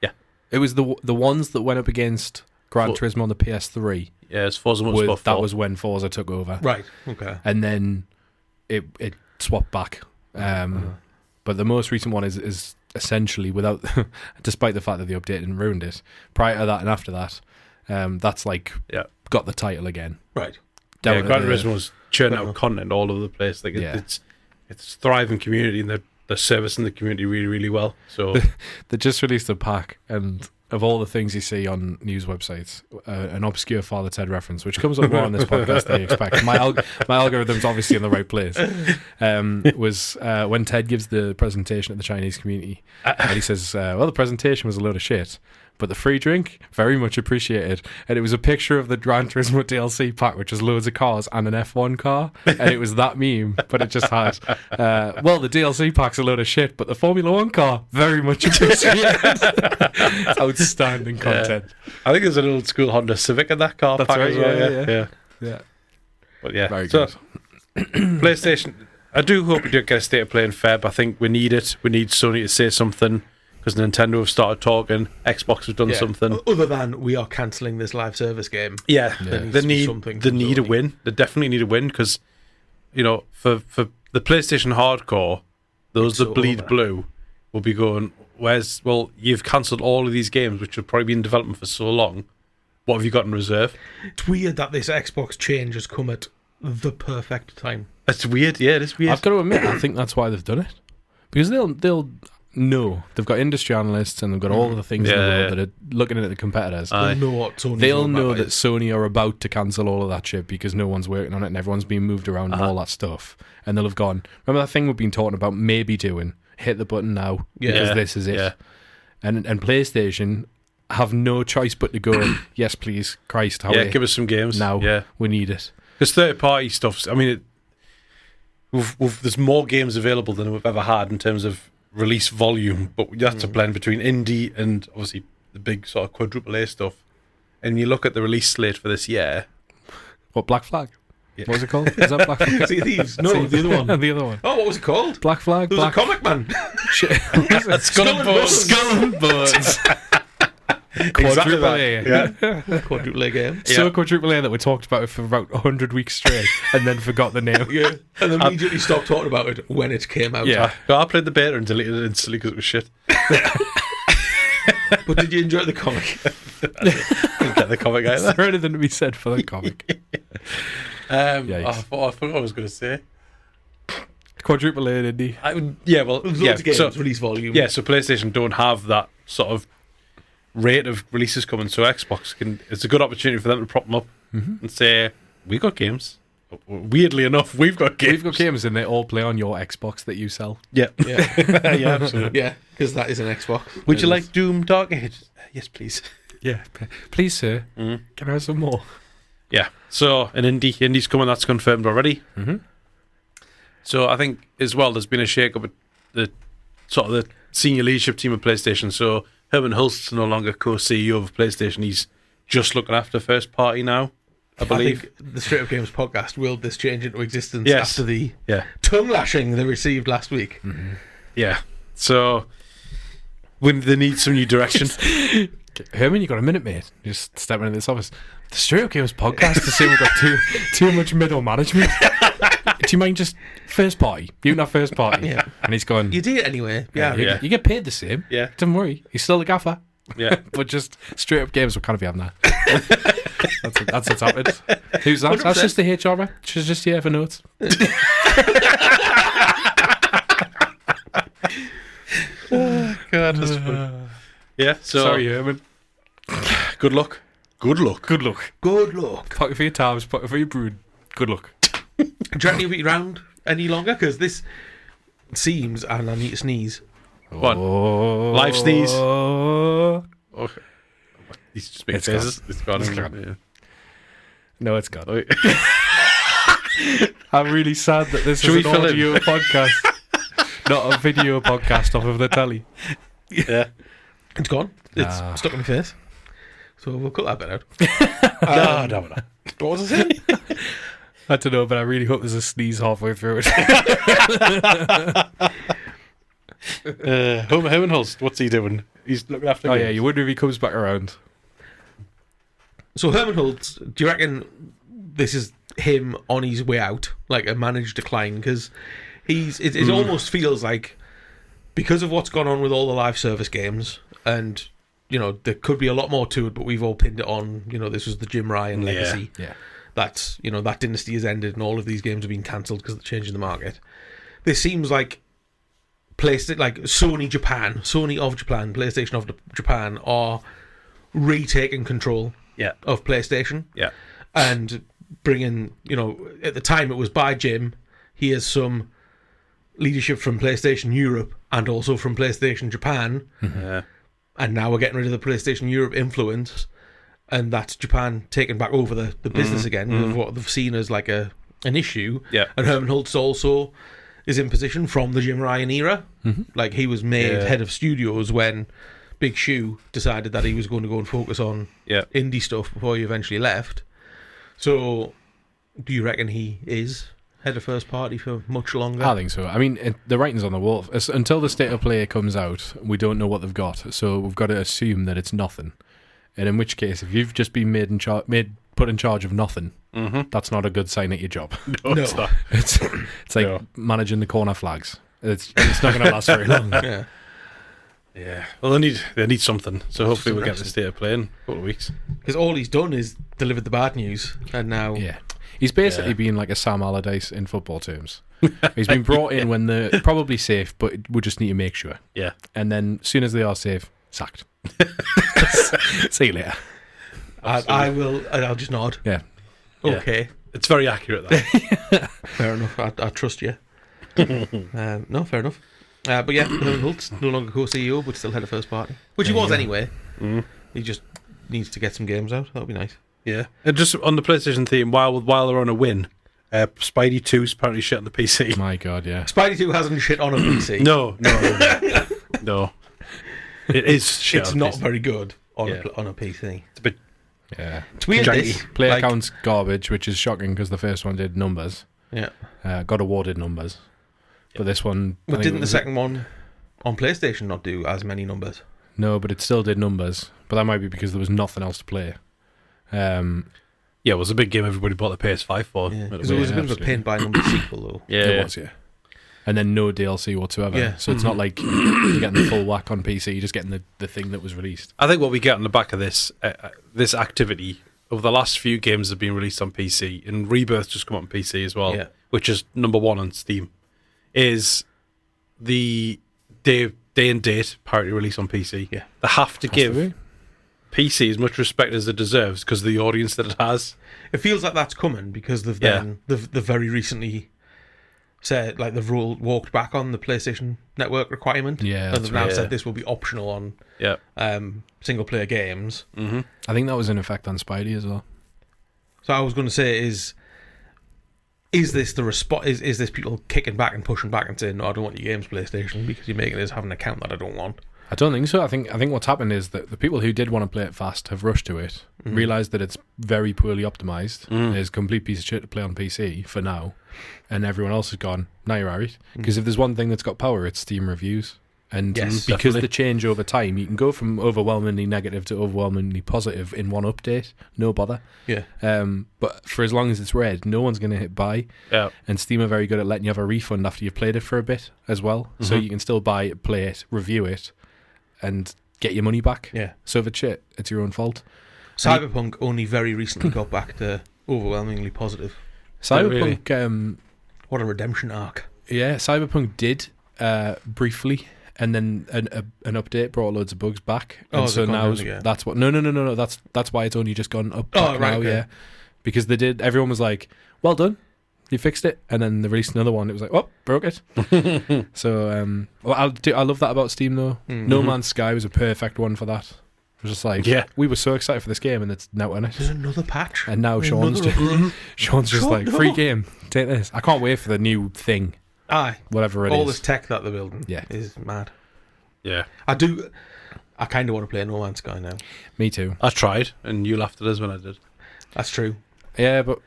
Yeah. It was the ones that went up against Gran For- Turismo on the PS3. Yeah, it's Forza Motorsport 4. That was when Forza took over. Right. Okay. And then it swapped back. But the most recent one is essentially without, despite the fact that they updated and ruined it. Prior to that and after that, that's like got the title again. Right. Down Yeah, to Gran the- Turismo was churning out content all over the place. Like it's a thriving community, and they're servicing the community really, really well. So They just released a pack, and of all the things you see on news websites, an obscure Father Ted reference, which comes up more on this podcast than you expect. My algorithm's obviously in the right place. Was when Ted gives the presentation at the Chinese community, and he says, "Well, the presentation was a load of shit, but the free drink, very much appreciated." And it was a picture of the Gran Turismo DLC pack, which was loads of cars and an F1 car, and it was that meme, but it just had, well, the DLC pack's a load of shit, but the Formula 1 car, very much appreciated. It's outstanding content. I think there's an old school Honda Civic in that car That's pack right, as well. yeah. Yeah. But yeah, Very so good. PlayStation. I do hope we do get a State of Play in Feb. I think we need it. We need Sony to say something, because Nintendo have started talking. Xbox have done something. Other than we are cancelling this live service game. Yeah, There needs they to be need something they from need a Sony. win. They definitely need a win, because for the PlayStation hardcore, those It's that so bleed over. blue will be going, you've cancelled all of these games which have probably been in development for so long. What have you got in reserve? It's weird that this Xbox change has come at the perfect time. It's weird. Yeah, it is weird. I've got to admit, I think that's why they've done it, because they'll know, they've got industry analysts and they've got all of the things in the world that are looking at the competitors. They'll know what Sony's They'll all know about that is. Sony are about to cancel all of that shit because no one's working on it and everyone's being moved around and all that stuff. And they'll have gone, remember that thing we've been talking about maybe doing? Hit the button now, because this is it. Yeah. And PlayStation have no choice but to go, yes, please, Christ, how Give us some games now. Yeah, We need it. because third-party stuff. I mean, there's more games available than we've ever had in terms of release volume, but that's a blend between indie and obviously the big sort of quadruple A stuff. And you look at the release slate for this year. What, Black Flag? Yeah. What was it called? Is that Black Flag? Sea of Thieves. No, the other one. The other one. Oh, what was it called? Black Flag? There was Black a comic man. Skull and Bones. Skull and Bones. Quadruple A. Yeah. Quadruple A game. So quadruple A that we talked about it for about 100 weeks straight and then forgot the name. Yeah. And then immediately stopped talking about it when it came out. Yeah. I played the beta and deleted it instantly because it was shit. But did you enjoy the comic? Didn't get the comic Is either. there anything to be said for the comic? I forgot what I was going to say. Quadruple A, didn't he? Yeah, well, There's yeah. loads of games, So, release volume. yeah, so PlayStation don't have that sort of rate of releases coming, so Xbox it's a good opportunity for them to prop them up and say, we got games. Weirdly enough, we've got games. We've got games and they all play on your Xbox that you sell. Yeah. Yeah. Yeah, absolutely. Yeah, because that is an Xbox. Would you like Doom Dark Age? Yes, please. Yeah, please, sir. Can I have some more? Yeah. So an Indy's coming. That's confirmed already. Mm-hmm. So I think as well, there's been a shake-up at the sort of the senior leadership team of PlayStation. So Herman Hulst's no longer co-CEO of PlayStation. He's just looking after first party now, I believe. I think the Straight Up Games podcast willed this change into existence Yes. after the Yeah. tongue lashing they received last week. Mm-hmm. Yeah. So when they need some new direction. Herman, you got a minute, mate? Just stepping into this office. The Straight Up Games podcast to say we've got too much middle management. Do you mind just first party? You not first party. Yeah. And he's going, You do it anyway. Yeah. you, Yeah. you get paid the same. Yeah. Don't worry. He's still the gaffer. Yeah. But just Straight Up Games will kind of be having that. That's what's happened. Who's that? 100%. That's just the HR rep. She's just here for notes. God, that's fun. Yeah. So Sorry, Herman. good luck. Good luck. Good luck. Good luck. Pocket for your times, pocket for your brood. Good luck. Do you reckon you'll be around any longer? Because this seems, and I need to sneeze. What? Oh. Live sneeze. Okay. He's just making It's gone. faces. It's gone. It's gone. Yeah. No, it's gone. Oh, I'm really sad that this Should is we an fill in? audio podcast, not a video podcast off of the telly. yeah. It's gone. It's Nah. stuck in my face. So we'll cut that bit out. No. What was I saying? I don't know, but I really hope there's a sneeze halfway through it. Herman Hulst, what's he doing? He's looking after Oh games. yeah, you wonder if he comes back around. So Herman Hulst, do you reckon this is him on his way out, like a managed decline? Because it almost feels like, because of what's gone on with all the live service games, and you know there could be a lot more to it, but we've all pinned it on. You know, this was the Jim Ryan legacy. Yeah. That's, you know, that dynasty has ended, and all of these games have been cancelled because of the change in the market. This seems like Sony of Japan, PlayStation of Japan are retaking control Yeah. of PlayStation. Yeah. And bringing, you know, at the time it was by Jim. He has some leadership from PlayStation Europe and also from PlayStation Japan. Yeah. And now we're getting rid of the PlayStation Europe influence. And that's Japan taking back over the business again with what they've seen as like an issue. Yeah. And Herman Hulst also is in position from the Jim Ryan era. Like he was made head of studios when Big Shoe decided that he was going to go and focus on indie stuff before he eventually left. So do you reckon he is head of first party for much longer? I think so. I mean, the writing's on the wall. Until the state of play comes out, we don't know what they've got. So we've got to assume that it's nothing. And in which case, if you've just been put in charge of nothing, that's not a good sign at your job. No, it's not. It's like managing the corner flags. It's not going to last very long. Yeah. Yeah. Well, they need something. So hopefully we'll get the state of play in a couple of weeks. Because all he's done is delivered the bad news, and now Yeah. He's basically been like a Sam Allardyce in football terms. He's been brought in when they're probably safe, but we just need to make sure. Yeah. And then as soon as they are safe, sacked. See you later. I'll just nod. Yeah. Okay. It's very accurate, that. Fair enough. I trust you. No, fair enough. But yeah, Herman Hulst, no longer co-CEO, but still head of first party, which he There you was go. anyway. He just needs to get some games out. That would be nice. Yeah. And just on the PlayStation theme, while they're on a win, Spidey 2 is apparently shit on the PC. My God, yeah. Spidey 2 hasn't shit on a PC. No. No. It is shit. It's on not PC. very good on Yeah. on a PC. It's a bit. Yeah. It's weird. Janky. This. Player Like, count's garbage, which is shocking because the first one did numbers. Yeah. Got awarded numbers. But this one... I But think didn't it the was- second one on PlayStation not do as many numbers? No, but it still did numbers. But that might be because there was nothing else to play. Yeah, it was a big game everybody bought the PS5 for. Yeah. It Because it was a bit of a absolutely. paint by number sequel, though. It was, yeah. And then no DLC whatsoever. Yeah. So it's not like you're getting the full whack on PC, you're just getting the thing that was released. I think what we get on the back of this this activity over the last few games have been released on PC, and Rebirth just come out on PC as well, which is number 1 on Steam, is the day and date parity release on PC. Yeah. They have to Has give to be. PC as much respect as it deserves because of the audience that it has. It feels like that's coming because they've very recently said, like, they've walked back on the PlayStation Network requirement. Yeah, and they've now right. said this will be optional on single player games. Mm-hmm. I think that was in effect on Spidey as well. So I was going to say, is this the response? Is this people kicking back and pushing back and saying, no, I don't want your games, PlayStation, because you're making us have an account that I don't want? I don't think so. I think what's happened is that the people who did want to play it fast have rushed to it, realised that it's very poorly optimised, it's a complete piece of shit to play on PC for now, and everyone else has gone, now you're alright. Because if there's one thing that's got power, it's Steam reviews. And Yes, because definitely. they change over time, you can go from overwhelmingly negative to overwhelmingly positive in one update. No bother. Yeah. But for as long as it's red, no one's going to hit buy. Yeah. And Steam are very good at letting you have a refund after you've played it for a bit as well. So you can still buy it, play it, review it, and get your money back. Yeah. So if it's shit, it's your own fault. Cyberpunk only very recently got back to overwhelmingly positive. Cyberpunk, What a redemption arc. yeah, Cyberpunk did briefly, and then an update brought loads of bugs back. And has so it gone now down again? that's what. No. That's why it's only just gone up Oh, back right, now. okay. Yeah, because they did. Everyone was like, "Well done, you fixed it," and then they released another one. It was like, "Oh, broke it." So, I love that about Steam though. No Man's Sky was a perfect one for that. It was just like, we were so excited for this game, and it's now on it. There's another patch. And now Sean's just like, free game, take this. I can't wait for the new thing, Aye. whatever it All is. this tech that they're building Yeah. is mad. Yeah. I kind of want to play No Man's Sky now. Me too. I tried, and you laughed at us when I did. That's true. Yeah, but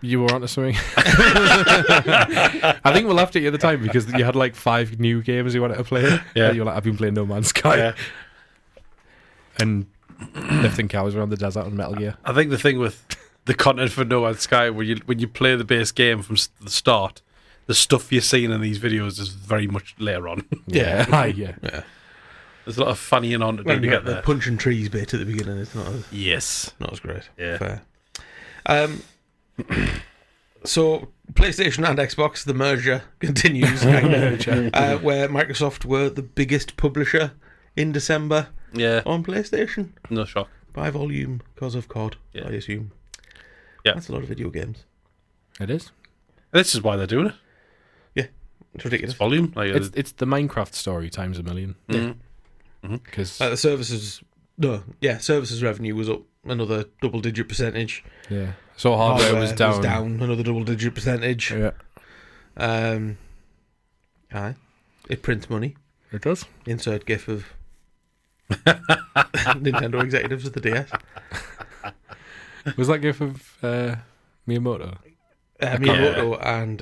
you were onto something. I think we laughed at you at the time because you had like 5 new games you wanted to play. Yeah. And you were like, I've been playing No Man's Sky. Yeah. And lifting cows around the desert on Metal Gear. I think the thing with the content for No Man's Sky, when you play the base game from the start, the stuff you're seeing in these videos is very much later on. Yeah. Yeah. There's a lot of fannying on to do When to you get get the there. punching trees bit at the beginning, it's Yes. not as great. Yeah. Fair. So PlayStation and Xbox, the merger continues, kind of, where Microsoft were the biggest publisher in December Yeah. on PlayStation No shock. by volume because of COD, Yeah. I assume. Yeah. That's a lot of video games. It is. This is why they're doing it. It's ridiculous. It's volume. Like, It's the Minecraft story times a million. Because The services revenue was up another double-digit percentage. yeah, so hardware was down. another double-digit percentage. Yeah, Aye. It prints money. it does. Insert GIF of Nintendo executives at the DS. Was that GIF of Miyamoto? Miyamoto and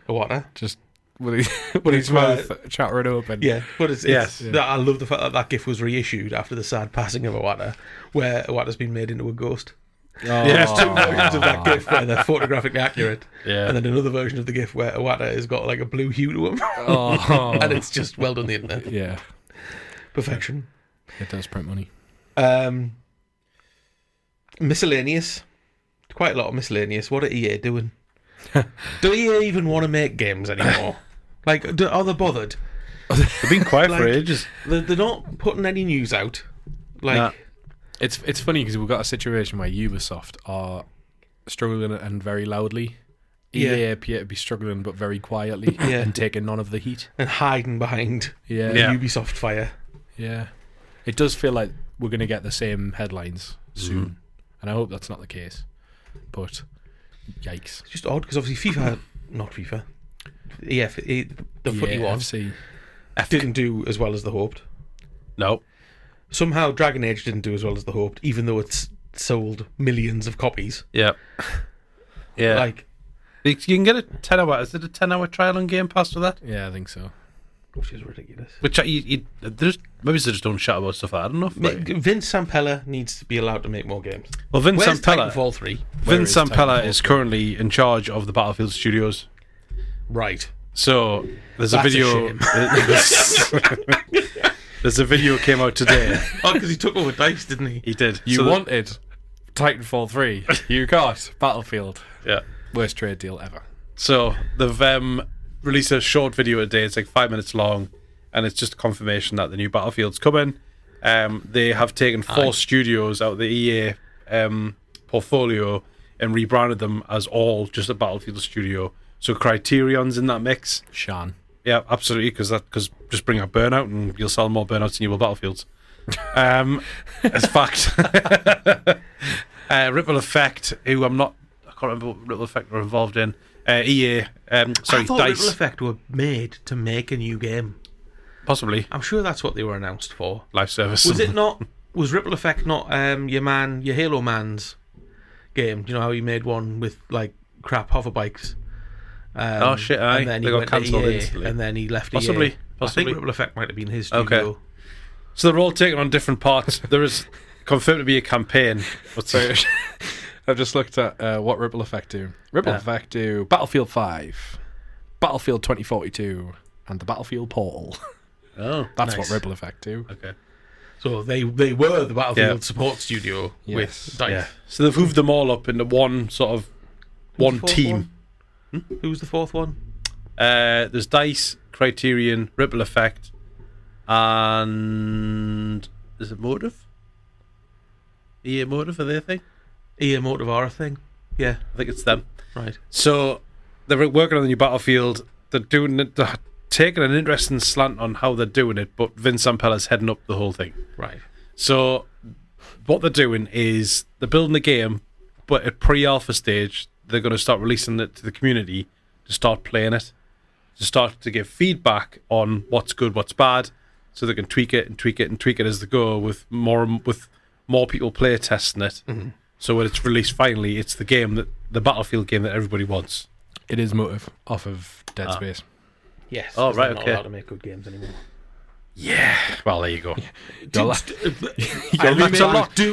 Iwata. Just with his mouth chattering open. Yeah, but it's Yes. I love the fact that GIF was reissued after the sad passing of Iwata, where Iwata's been made into a ghost. Oh. There's 2 versions of that GIF where they're photographically accurate, Yeah. and then another version of the GIF where Iwata has got like a blue hue to him, Oh. and it's just well done the internet. Yeah, Perfection. it does print money. Miscellaneous. Quite a lot of miscellaneous. What are EA doing? Do EA even want to make games anymore? Like, are they bothered? They've been quiet for Like- ages. They're not putting any news out. Like, Nah. It's funny because we've got a situation where Ubisoft are struggling and very loudly. EA appear to be struggling but very quietly Yeah. and taking none of the heat. and hiding behind Yeah. Yeah. Ubisoft fire. Yeah. It does feel like we're going to get the same headlines soon. And I hope that's not the case. But, yikes. It's just odd because obviously not FIFA, the footy one, FC. didn't do as well as they hoped. No. Somehow Dragon Age didn't do as well as they hoped, even though it's sold millions of copies. Yeah. Yeah. Like, you can get a 10-hour. Is it a 10-hour trial on Game Pass for that? Yeah, I think so. which is ridiculous. Which maybe they just don't chat about stuff. I don't know. Vince Sampella needs to be allowed to make more games. Well, Vince Where's Sampella. Titanfall 3? Vince Sampella is currently in charge of the Battlefield Studios. Right. So there's a That's a video. shame. There's a video came out today. Oh, because he took over DICE, didn't he? He did. You So wanted Titanfall 3. You got Battlefield. yeah. Worst trade deal ever. So they've released a short video today. It's like 5 minutes long, and it's just confirmation that the new Battlefield's coming. They have taken 4 studios out of the EA portfolio and rebranded them as all just a Battlefield studio So Criterion's in that mix. Shan. Yeah, absolutely, because just bring out Burnout and you'll sell more Burnouts than you will Battlefields. As fact. Ripple Effect, who I can't remember what Ripple Effect were involved in. EA, I thought DICE. Ripple Effect were made to make a new game. Possibly. I'm sure that's what they were announced for. Live service. Was it not? Was Ripple Effect not your Halo Man's game? Do you know how he made one with like crap hover bikes? Oh shit! And then they he got went to cancelled EA, instantly. and then he left Possibly. EA. I think Ripple Effect might have been his Okay. studio. So they're all taking on different parts. There is confirmed to be a campaign. So I've just looked at what Ripple Effect do. Ripple Effect do Battlefield 5, Battlefield 2042, and the Battlefield Portal. Oh, That's nice. what Ripple Effect do. okay. So they were the Battlefield support studio Yes. with DICE. Yeah. So they've moved them all up into one sort of one Fourth team. one? Who's the fourth one? There's DICE, Criterion, Ripple Effect, and is it Motive? EA Motive, are they a thing? EA Motive are a thing. Yeah, I think it's them. right. So they're working on the new Battlefield. They're doing it. They're taking an interesting slant on how they're doing it, but Vince Zampella's heading up the whole thing. Right. So what they're doing is they're building the game, but at pre-alpha stage, they're going to start releasing it to the community to start playing it, to start to give feedback on what's good, what's bad, so they can tweak it and tweak it and tweak it as they go with more people play testing it. Mm-hmm. So when it's released finally, it's the Battlefield game that everybody wants. It is Motive off of Dead Space. Yes. Oh, 'cause right, they're not okay. allowed to make good games anymore. Yeah. Well, there you go. Do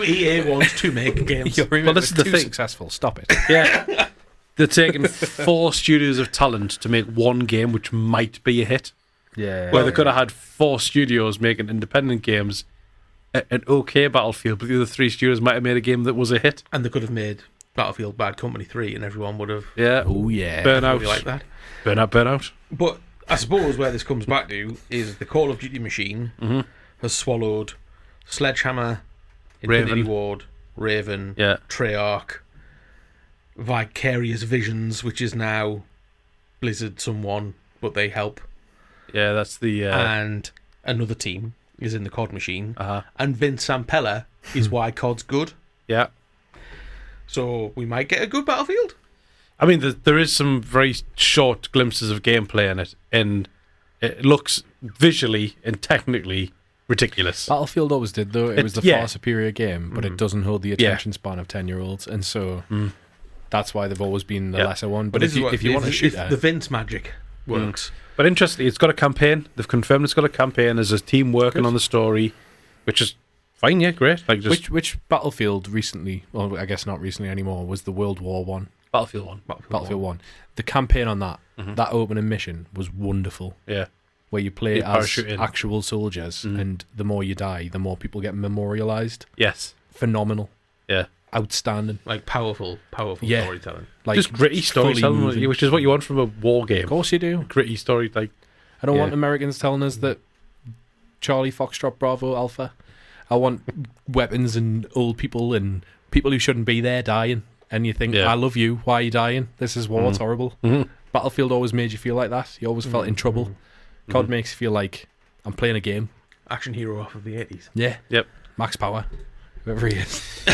EA want to make games? Well, this is the too thing. successful. Stop it. Yeah. They're taking 4 studios of talent to make one game which might be a hit. Yeah. Where they could have had 4 studios making independent games, an okay Battlefield, but the other 3 studios might have made a game that was a hit. And they could have made Battlefield Bad Company 3 and everyone would have Yeah. Oh yeah. Burnout. really liked that. Burnout. But I suppose where this comes back to is the Call of Duty machine has swallowed Sledgehammer, Infinity Raven. Ward, Raven, Yeah. Treyarch, Vicarious Visions, which is now Blizzard someone, but they help. Yeah, that's the... And another team is in the COD machine. uh-huh. And Vince Zampella is why COD's good. Yeah. So we might get a good Battlefield. I mean, there is some very short glimpses of gameplay in it, and it looks visually and technically ridiculous. Battlefield always did though. It was the far superior game, but it doesn't hold the attention span of 10-year-olds, and so that's why they've always been the lesser one. But if you want to shoot the Vince magic works. But interestingly, it's got a campaign. They've confirmed it's got a campaign. There's a team working on the story, which is fine. Yeah, great. Like just which Battlefield recently? Well, I guess not recently anymore. Was the World War One? Battlefield 1. Battlefield 1. The campaign on that opening mission was wonderful. Yeah. Where you play You as parachute in. actual soldiers, and the more you die, the more people get memorialized. Yes. Phenomenal. Yeah. Outstanding. Like powerful Yeah. storytelling. Like Just gritty fully storytelling, moving. which is what you want from a war game. Of course you do. Gritty story, like I don't Yeah. want Americans telling us that Charlie Foxtrot Bravo Alpha. I want weapons and old people and people who shouldn't be there dying. And you think, Yeah. I love you. Why are you dying? This is war. It's horrible. Battlefield always made you feel like that. You always felt in trouble. COD makes you feel like I'm playing a game. Action hero off of the 80s. Yeah. Yep. Max Power. Whoever he is.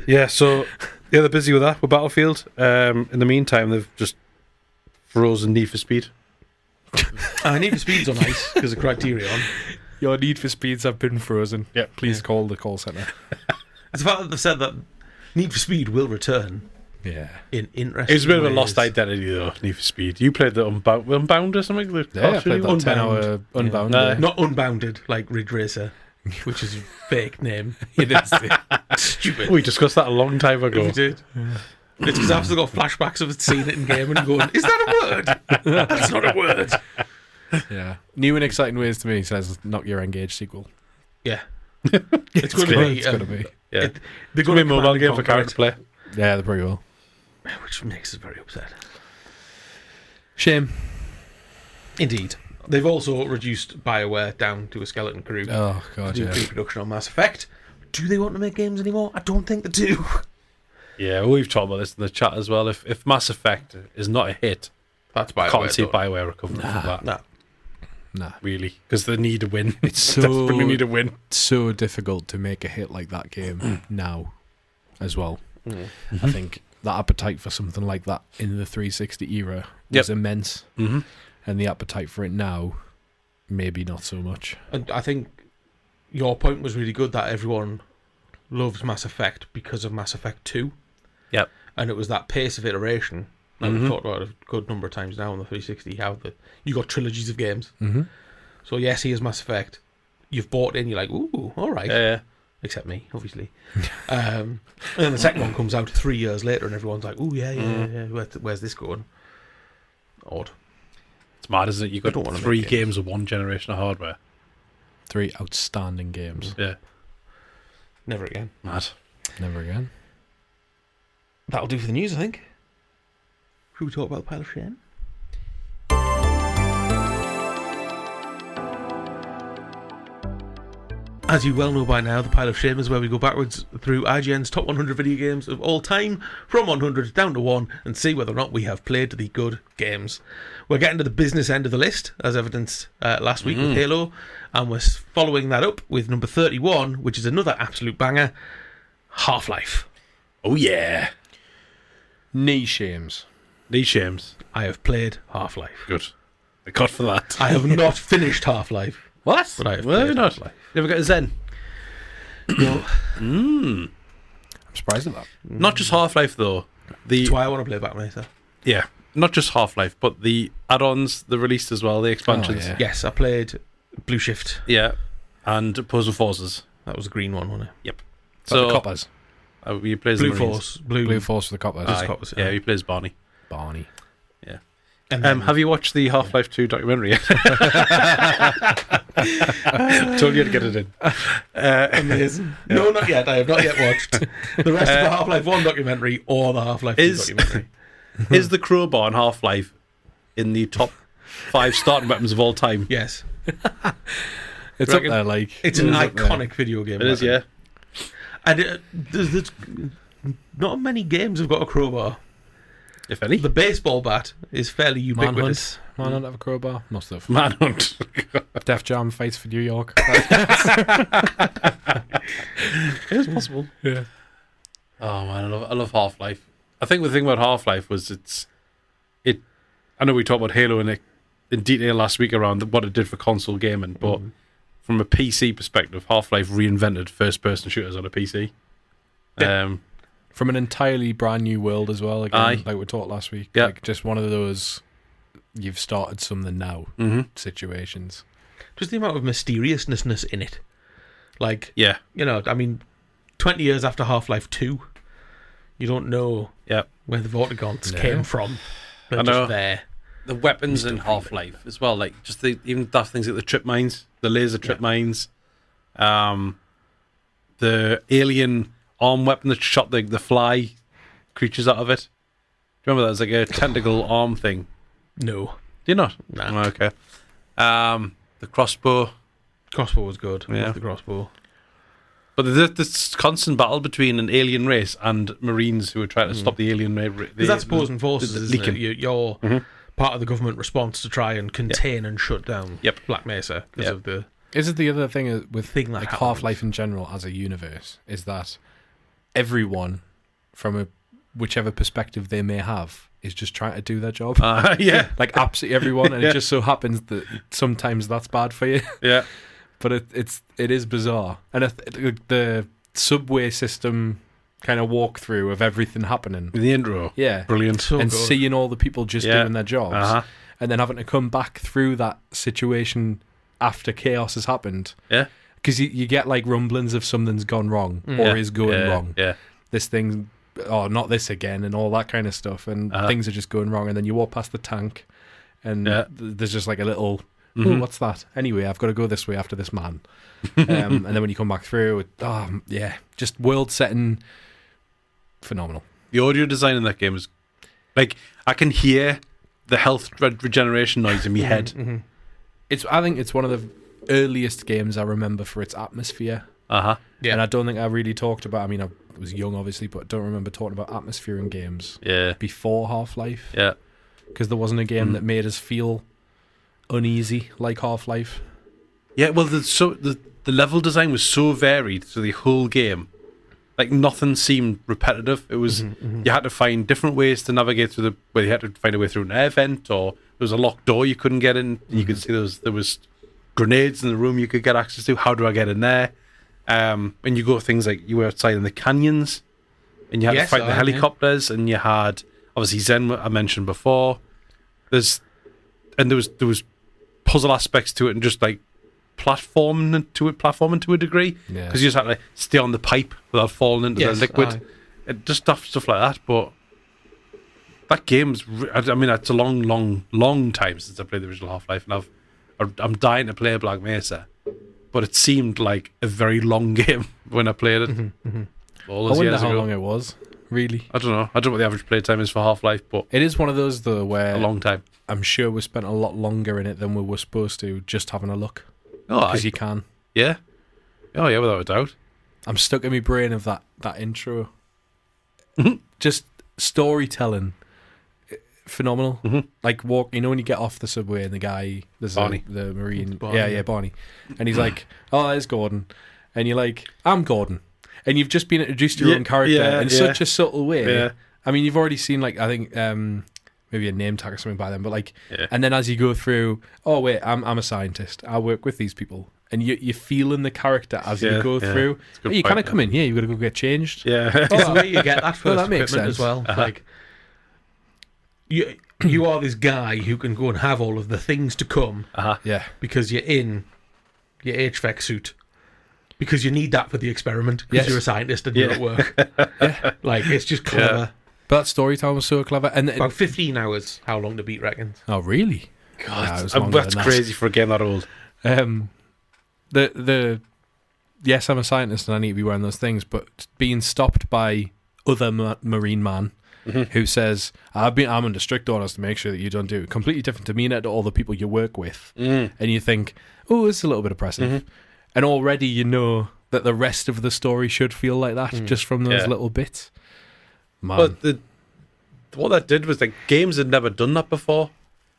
Yeah, so yeah, they're busy with that with Battlefield. In the meantime, they've just frozen Need for Speed. Need for Speed's on ice because of Criterion. Your Need for Speeds have been frozen. Yeah. Please call the call centre. It's the fact that they've said that Need for Speed will return Yeah. in interesting It's a bit of a ways. lost identity, though. Need for Speed. You played the Unbound or something? Yeah, I played that 10-hour Unbound. Yeah. Yeah. Not Unbounded, like Ridge Racer, which is a fake name. It is. Stupid. We discussed that a long time ago. We did. It's because I've still got flashbacks of seeing it in game and going, is that a word? That's not a word. Yeah. New and exciting ways to me says Knock Your Engage sequel. Yeah. It's going to be. It's going to be. Yeah. They're It's going to be a mobile game for character play. Yeah, they pretty will. Which makes us very upset. Shame. Indeed. They've also reduced BioWare down to a skeleton crew Oh, to God, do yeah. pre-production on Mass Effect. Do they want to make games anymore? I don't think they do. Yeah, we've talked about this in the chat as well. If Mass Effect is not a hit, That's BioWare. Can't see BioWare recovering from that. Nah. Really, because they need a win. It's so Desperately need a win. so difficult to make a hit like that game now, as well. Mm-hmm. I think the appetite for something like that in the 360 era was immense, and the appetite for it now, maybe not so much. And I think your point was really good that everyone loves Mass Effect because of Mass Effect 2. Yep. And it was that pace of iteration. Like we've talked about it a good number of times now on the 360, how you got trilogies of games. Mm-hmm. So yes, here's Mass Effect. You've bought in, you're like, ooh, all right. Yeah. Except me, obviously. And then the second one comes out 3 years later and everyone's like, ooh, yeah. Where's this going? Odd. It's mad, isn't it? You've got 3 games of one generation of hardware. 3 outstanding games. Yeah. Never again. Mad. Never again. That'll do for the news, I think. Should we talk about the pile of shame? As you well know by now, the pile of shame is where we go backwards through IGN's top 100 video games of all time, from 100 down to 1, and see whether or not we have played the good games. We're getting to the business end of the list, as evidenced last week with Halo, and we're following that up with number 31, which is another absolute banger, Half-Life. Oh, yeah. Knee shames. These shames. I have played Half-Life. Good. I got for that. I have not finished Half-Life. What? But I have Well, played not. Half-Life. Never got a Zen. No. I'm surprised at that. Not just Half-Life, though. That's why I want to play back myself. Yeah. Not just Half-Life, but the add-ons, the released as well, the expansions. Oh, yeah. Yes, I played Blue Shift. Yeah. And Opposing Forces. That was the green one, wasn't it? Yep. So the coppers. We plays Blue the Marines. Force. Blue Force for the coppers. Aye. Coppers, Yeah, he plays Barney. Barney. Yeah. And then, Have you watched the Half-Life 2 documentary yet? Told you to get it in. amazing. No, not yet. I have not yet watched the rest of the Half-Life 1 documentary or the Half-Life 2 documentary. Is the crowbar in Half-Life in the top 5 starting weapons of all time? Yes. It's up there, like... It's an iconic video game. It is, yeah. And there's not many games have got a crowbar. If any. The baseball bat is fairly ubiquitous. Manhunt have a crowbar? Must have. Manhunt. Def Jam fights for New York. It is possible. Yeah. Oh man, I love Half-Life. I think the thing about Half-Life was it. I know we talked about Halo in detail last week around what it did for console gaming, but from a PC perspective, Half-Life reinvented first-person shooters on a PC. Yeah. From an entirely brand new world as well. Again, like we talked last week. Yeah. Like just one of those you've started something now situations. Just the amount of mysteriousness in it. Like, Yeah. you know, I mean, 20 years after Half-Life 2, you don't know where the Vortigaunts came from. They're just there. The weapons in Half-Life as well, like just even daft things like the trip mines, the laser trip mines, the alien arm weapon that shot the fly creatures out of it. Do you remember that? It was like a tentacle arm thing. No. Do you not? Nah. Oh, okay. The crossbow. Crossbow was good. Yeah. Love the crossbow. But this constant battle between an alien race and Marines who were trying to stop the alien race. Because that's opposing forces, isn't it? You're part of the government response to try and contain and shut down Black Mesa because of the... Is it the other thing with thing that like happens. Half-Life in general as a universe is that everyone from whichever perspective they may have is just trying to do their job. Yeah. Like absolutely everyone, and it just so happens that sometimes that's bad for you. Yeah. But it is bizarre, and the subway system kind of walkthrough of everything happening. The intro. Yeah, Brilliant. So and good. seeing all the people just doing their jobs, and then having to come back through that situation after chaos has happened. Yeah. Because you get like rumblings of something's gone wrong or is going wrong. Yeah. This thing, not this again, and all that kind of stuff, and things are just going wrong. And then you walk past the tank, and there's just like a little, oh, what's that? Anyway, I've got to go this way after this man. And then when you come back through, just world setting, phenomenal. The audio design in that game is like I can hear the health regeneration noise in my head. I think it's one of the earliest games I remember for its atmosphere. Yeah. And I don't think I really talked about. I mean, I was young, obviously, but I don't remember talking about atmosphere in games. Yeah. Before Half-Life. Yeah. because there wasn't a game that made us feel uneasy like Half-Life. Yeah, well, the level design was so varied through the whole game. Like, nothing seemed repetitive. It was you had to find different ways to navigate through whether you had to find a way through an air vent, or there was a locked door you couldn't get in. You could see there was grenades in the room you could get access to. How do I get in there? And you go things like you were outside in the canyons, and you had to fight the helicopters, and you had obviously Zen I mentioned before. There was puzzle aspects to it, and just like platforming to a degree, because you just had to stay on the pipe without falling into the liquid, just stuff like that. But that game's, I mean, it's a long time since I played the original Half-Life, and I'm dying to play Black Mesa, but it seemed like a very long game when I played it. I wonder how long it was. Really, I don't know what the average play time is for Half-Life, but it is one of those though where a long time. I'm sure we spent a lot longer in it than we were supposed to, just having a look. Oh, because you can. Yeah. Oh, yeah, without a doubt. I'm stuck in my brain of that intro. Just storytelling. Phenomenal. Like, when you get off the subway and the guy, there's Barney. The Marine. Barney. Barney. And he's like, oh, there's Gordon. And you're like, I'm Gordon. And you've just been introduced to your own character in such a subtle way. Yeah. I mean, you've already seen, like, I think, maybe a name tag or something by then, but like, and then as you go through, oh wait, I'm a scientist. I work with these people, and you're feeling the character as you go through. Oh, you kind of come in here. You've got to go get changed. Yeah, it's the way you get that first that makes equipment sense. as well. Like, you are this guy who can go and have all of the things to come. Yeah, because you're in your HVAC suit. Because you need that for the experiment. Because you're a scientist and you're at work. Like, it's just clever. Yeah. But that storytelling was so clever. And about 15 hours, how long to beat reckons. Oh, really? God, that's crazy for a game that old. Yes, I'm a scientist and I need to be wearing those things, but being stopped by other Marine man who says, I'm under strict orders to make sure that you don't do it. Completely different demeanour to all the people you work with. And you think, oh, it's a little bit oppressive. And already you know that the rest of the story should feel like that, just from those little bits. Man. But what that did was, like, games had never done that before.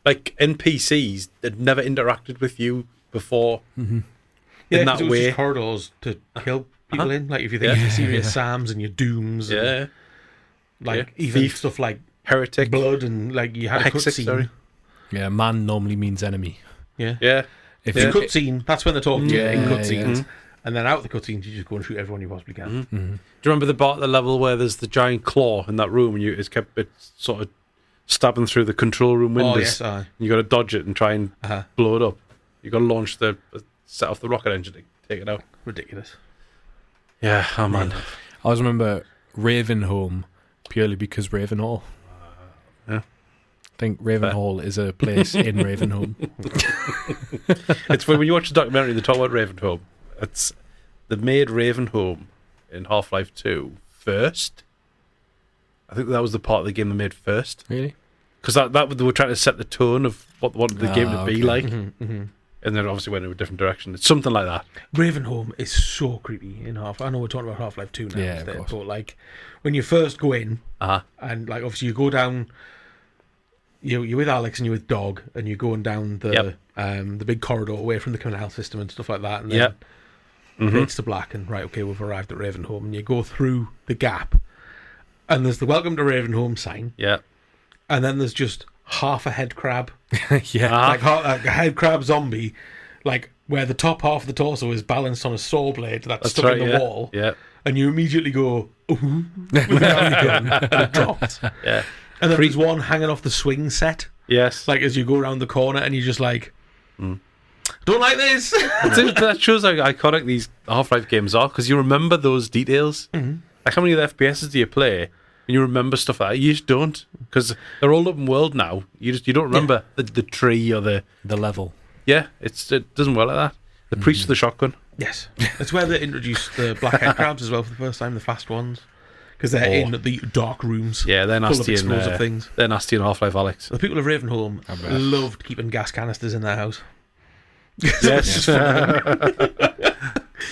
Like, NPCs had never interacted with you before in that it was way. Just corridors to kill people in. Like, if you think of your serious Sams and your Dooms, and, like even Thief, stuff like Heretic, Blood, and like you had a cutscene. Yeah, man normally means enemy. Yeah. If it's a cutscene, that's when they're talking to you in cutscenes. Yeah. And then out of the cutscenes, you just go and shoot everyone you possibly can. Do you remember the part of the level where there's the giant claw in that room, and it's sort of stabbing through the control room windows? Oh, yes, you got to dodge it and try and blow it up. You got to launch set off the rocket engine to take it out. Ridiculous. Yeah, oh man. I always remember Ravenholm purely because Ravenhall. Yeah. I think Ravenhall is a place in Ravenholm. It's when you watch the documentary, they talk about Ravenholm. They made Ravenholm in Half-Life 2 first. I think that was the part of the game they made first. Really? Because that they were trying to set the tone of what they wanted the game to be like. And then obviously went in a different direction. It's something like that. Ravenholm is so creepy in I know we're talking about Half-Life 2 now, of course. But like when you first go in, and like obviously you go down, you're with Alex and you're with Dog, and you're going down the big corridor away from the canal system and stuff like that, and then it fades to black, and right, okay, we've arrived at Ravenholm, and you go through the gap, and there's the Welcome to Ravenholm sign, and then there's just half a head crab, like a head crab zombie, like where the top half of the torso is balanced on a saw blade that's stuck in the wall, and you immediately go, ooh, with the gun, and it drops. And then there's one hanging off the swing set. Yes. Like as you go around the corner and you're just like, don't like this. That shows how iconic these Half-Life games are, because you remember those details. Like, how many of the FPSs do you play and you remember stuff like that? You just don't, because they're all open world now. You don't remember the tree or the level. Yeah, it doesn't work like that. The priest with the shotgun. Yes. It's where they introduced the blackhead crabs as well for the first time, the fast ones. Because they're in the dark rooms. Yeah, they're nasty. Full of explosive things. They're nasty in Half-Life Alyx. The people of Ravenholm loved keeping gas canisters in their house. Yes. I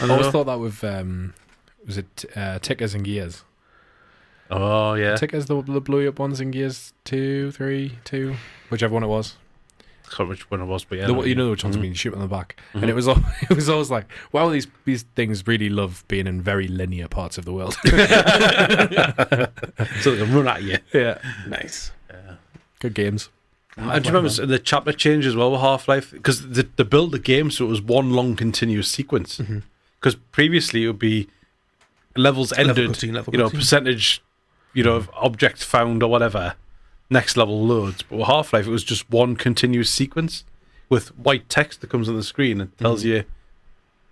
always thought that with was it Tickers and Gears? Oh, yeah. Tickers, the blow up ones in Gears 2, 3, 2, whichever one it was. I can't remember which one it was, but yeah. You know which ones I mean, you shoot on the back. And it was always like, wow, these things really love being in very linear parts of the world. So they can run at you. Yeah. Nice. Yeah. Good games. And do you remember the chapter change as well with Half-Life? Because they built the game so it was one long continuous sequence. Because previously it would be levels ended, percentage, of objects found or whatever, next level loads. But with Half-Life it was just one continuous sequence with white text that comes on the screen and tells you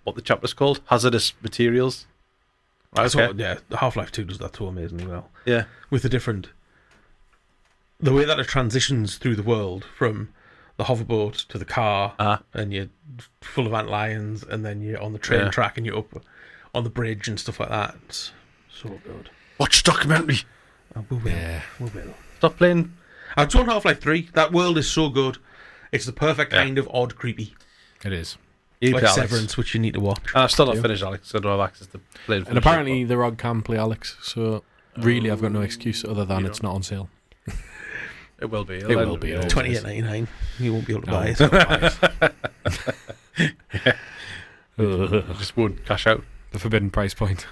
what the chapter's called. Hazardous materials. Yeah, Half-Life 2 does that so amazingly well. Yeah. With the way that it transitions through the world from the hoverboat to the car, and you're full of antlions, and then you're on the train track and you're up on the bridge and stuff like that. It's so good. Watch the documentary. We will. Yeah. We will. Stop playing. I've done Half-Life 3. That world is so good. It's the perfect kind of odd creepy. It is. Like Severance, which you need to watch. I've still not finished, Alex. So I don't have access to play it. And apparently the ROG can play Alex, so really I've got no excuse other than it's not on sale. It will be. It will be. $28.99. You won't be able to buy it. So I just won't cash out. The forbidden price point.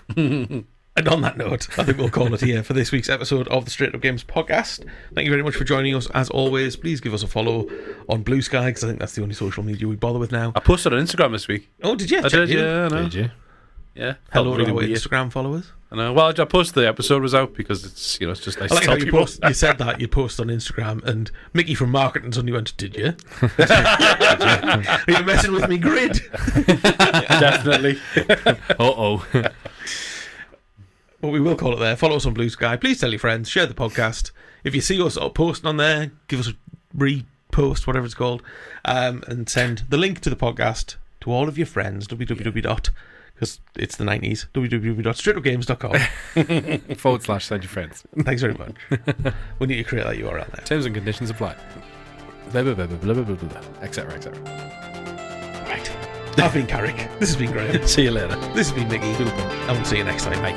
And on that note, I think we'll call it here for this week's episode of the Straight Up Games podcast. Thank you very much for joining us. As always, please give us a follow on Blue Sky, because I think that's the only social media we bother with now. I posted on Instagram this week. Oh, did you? I did, yeah. Did you? Yeah. Hello to our Instagram followers. I know. Well, I posted the episode was out because it's it's just nice. I like to how tell people. you said that you posted on Instagram, and Mickey from marketing suddenly went, "Did you? Are you messing with me, grid?" Definitely. But we will call it there. Follow us on Blue Sky. Please tell your friends. Share the podcast. If you see us posting on there, give us a repost, whatever it's called, and send the link to the podcast to all of your friends. Because it's the 90s. www.straightupgames.com / send your friends. Thanks very much. We need to create that URL now. Terms and conditions apply. Blah, blah, blah, blah, blah, blah, blah, etc., etc. Right. I've been Carrick. This has been Graham. See you later. This has been Mickey. And we'll see you next time. Bye.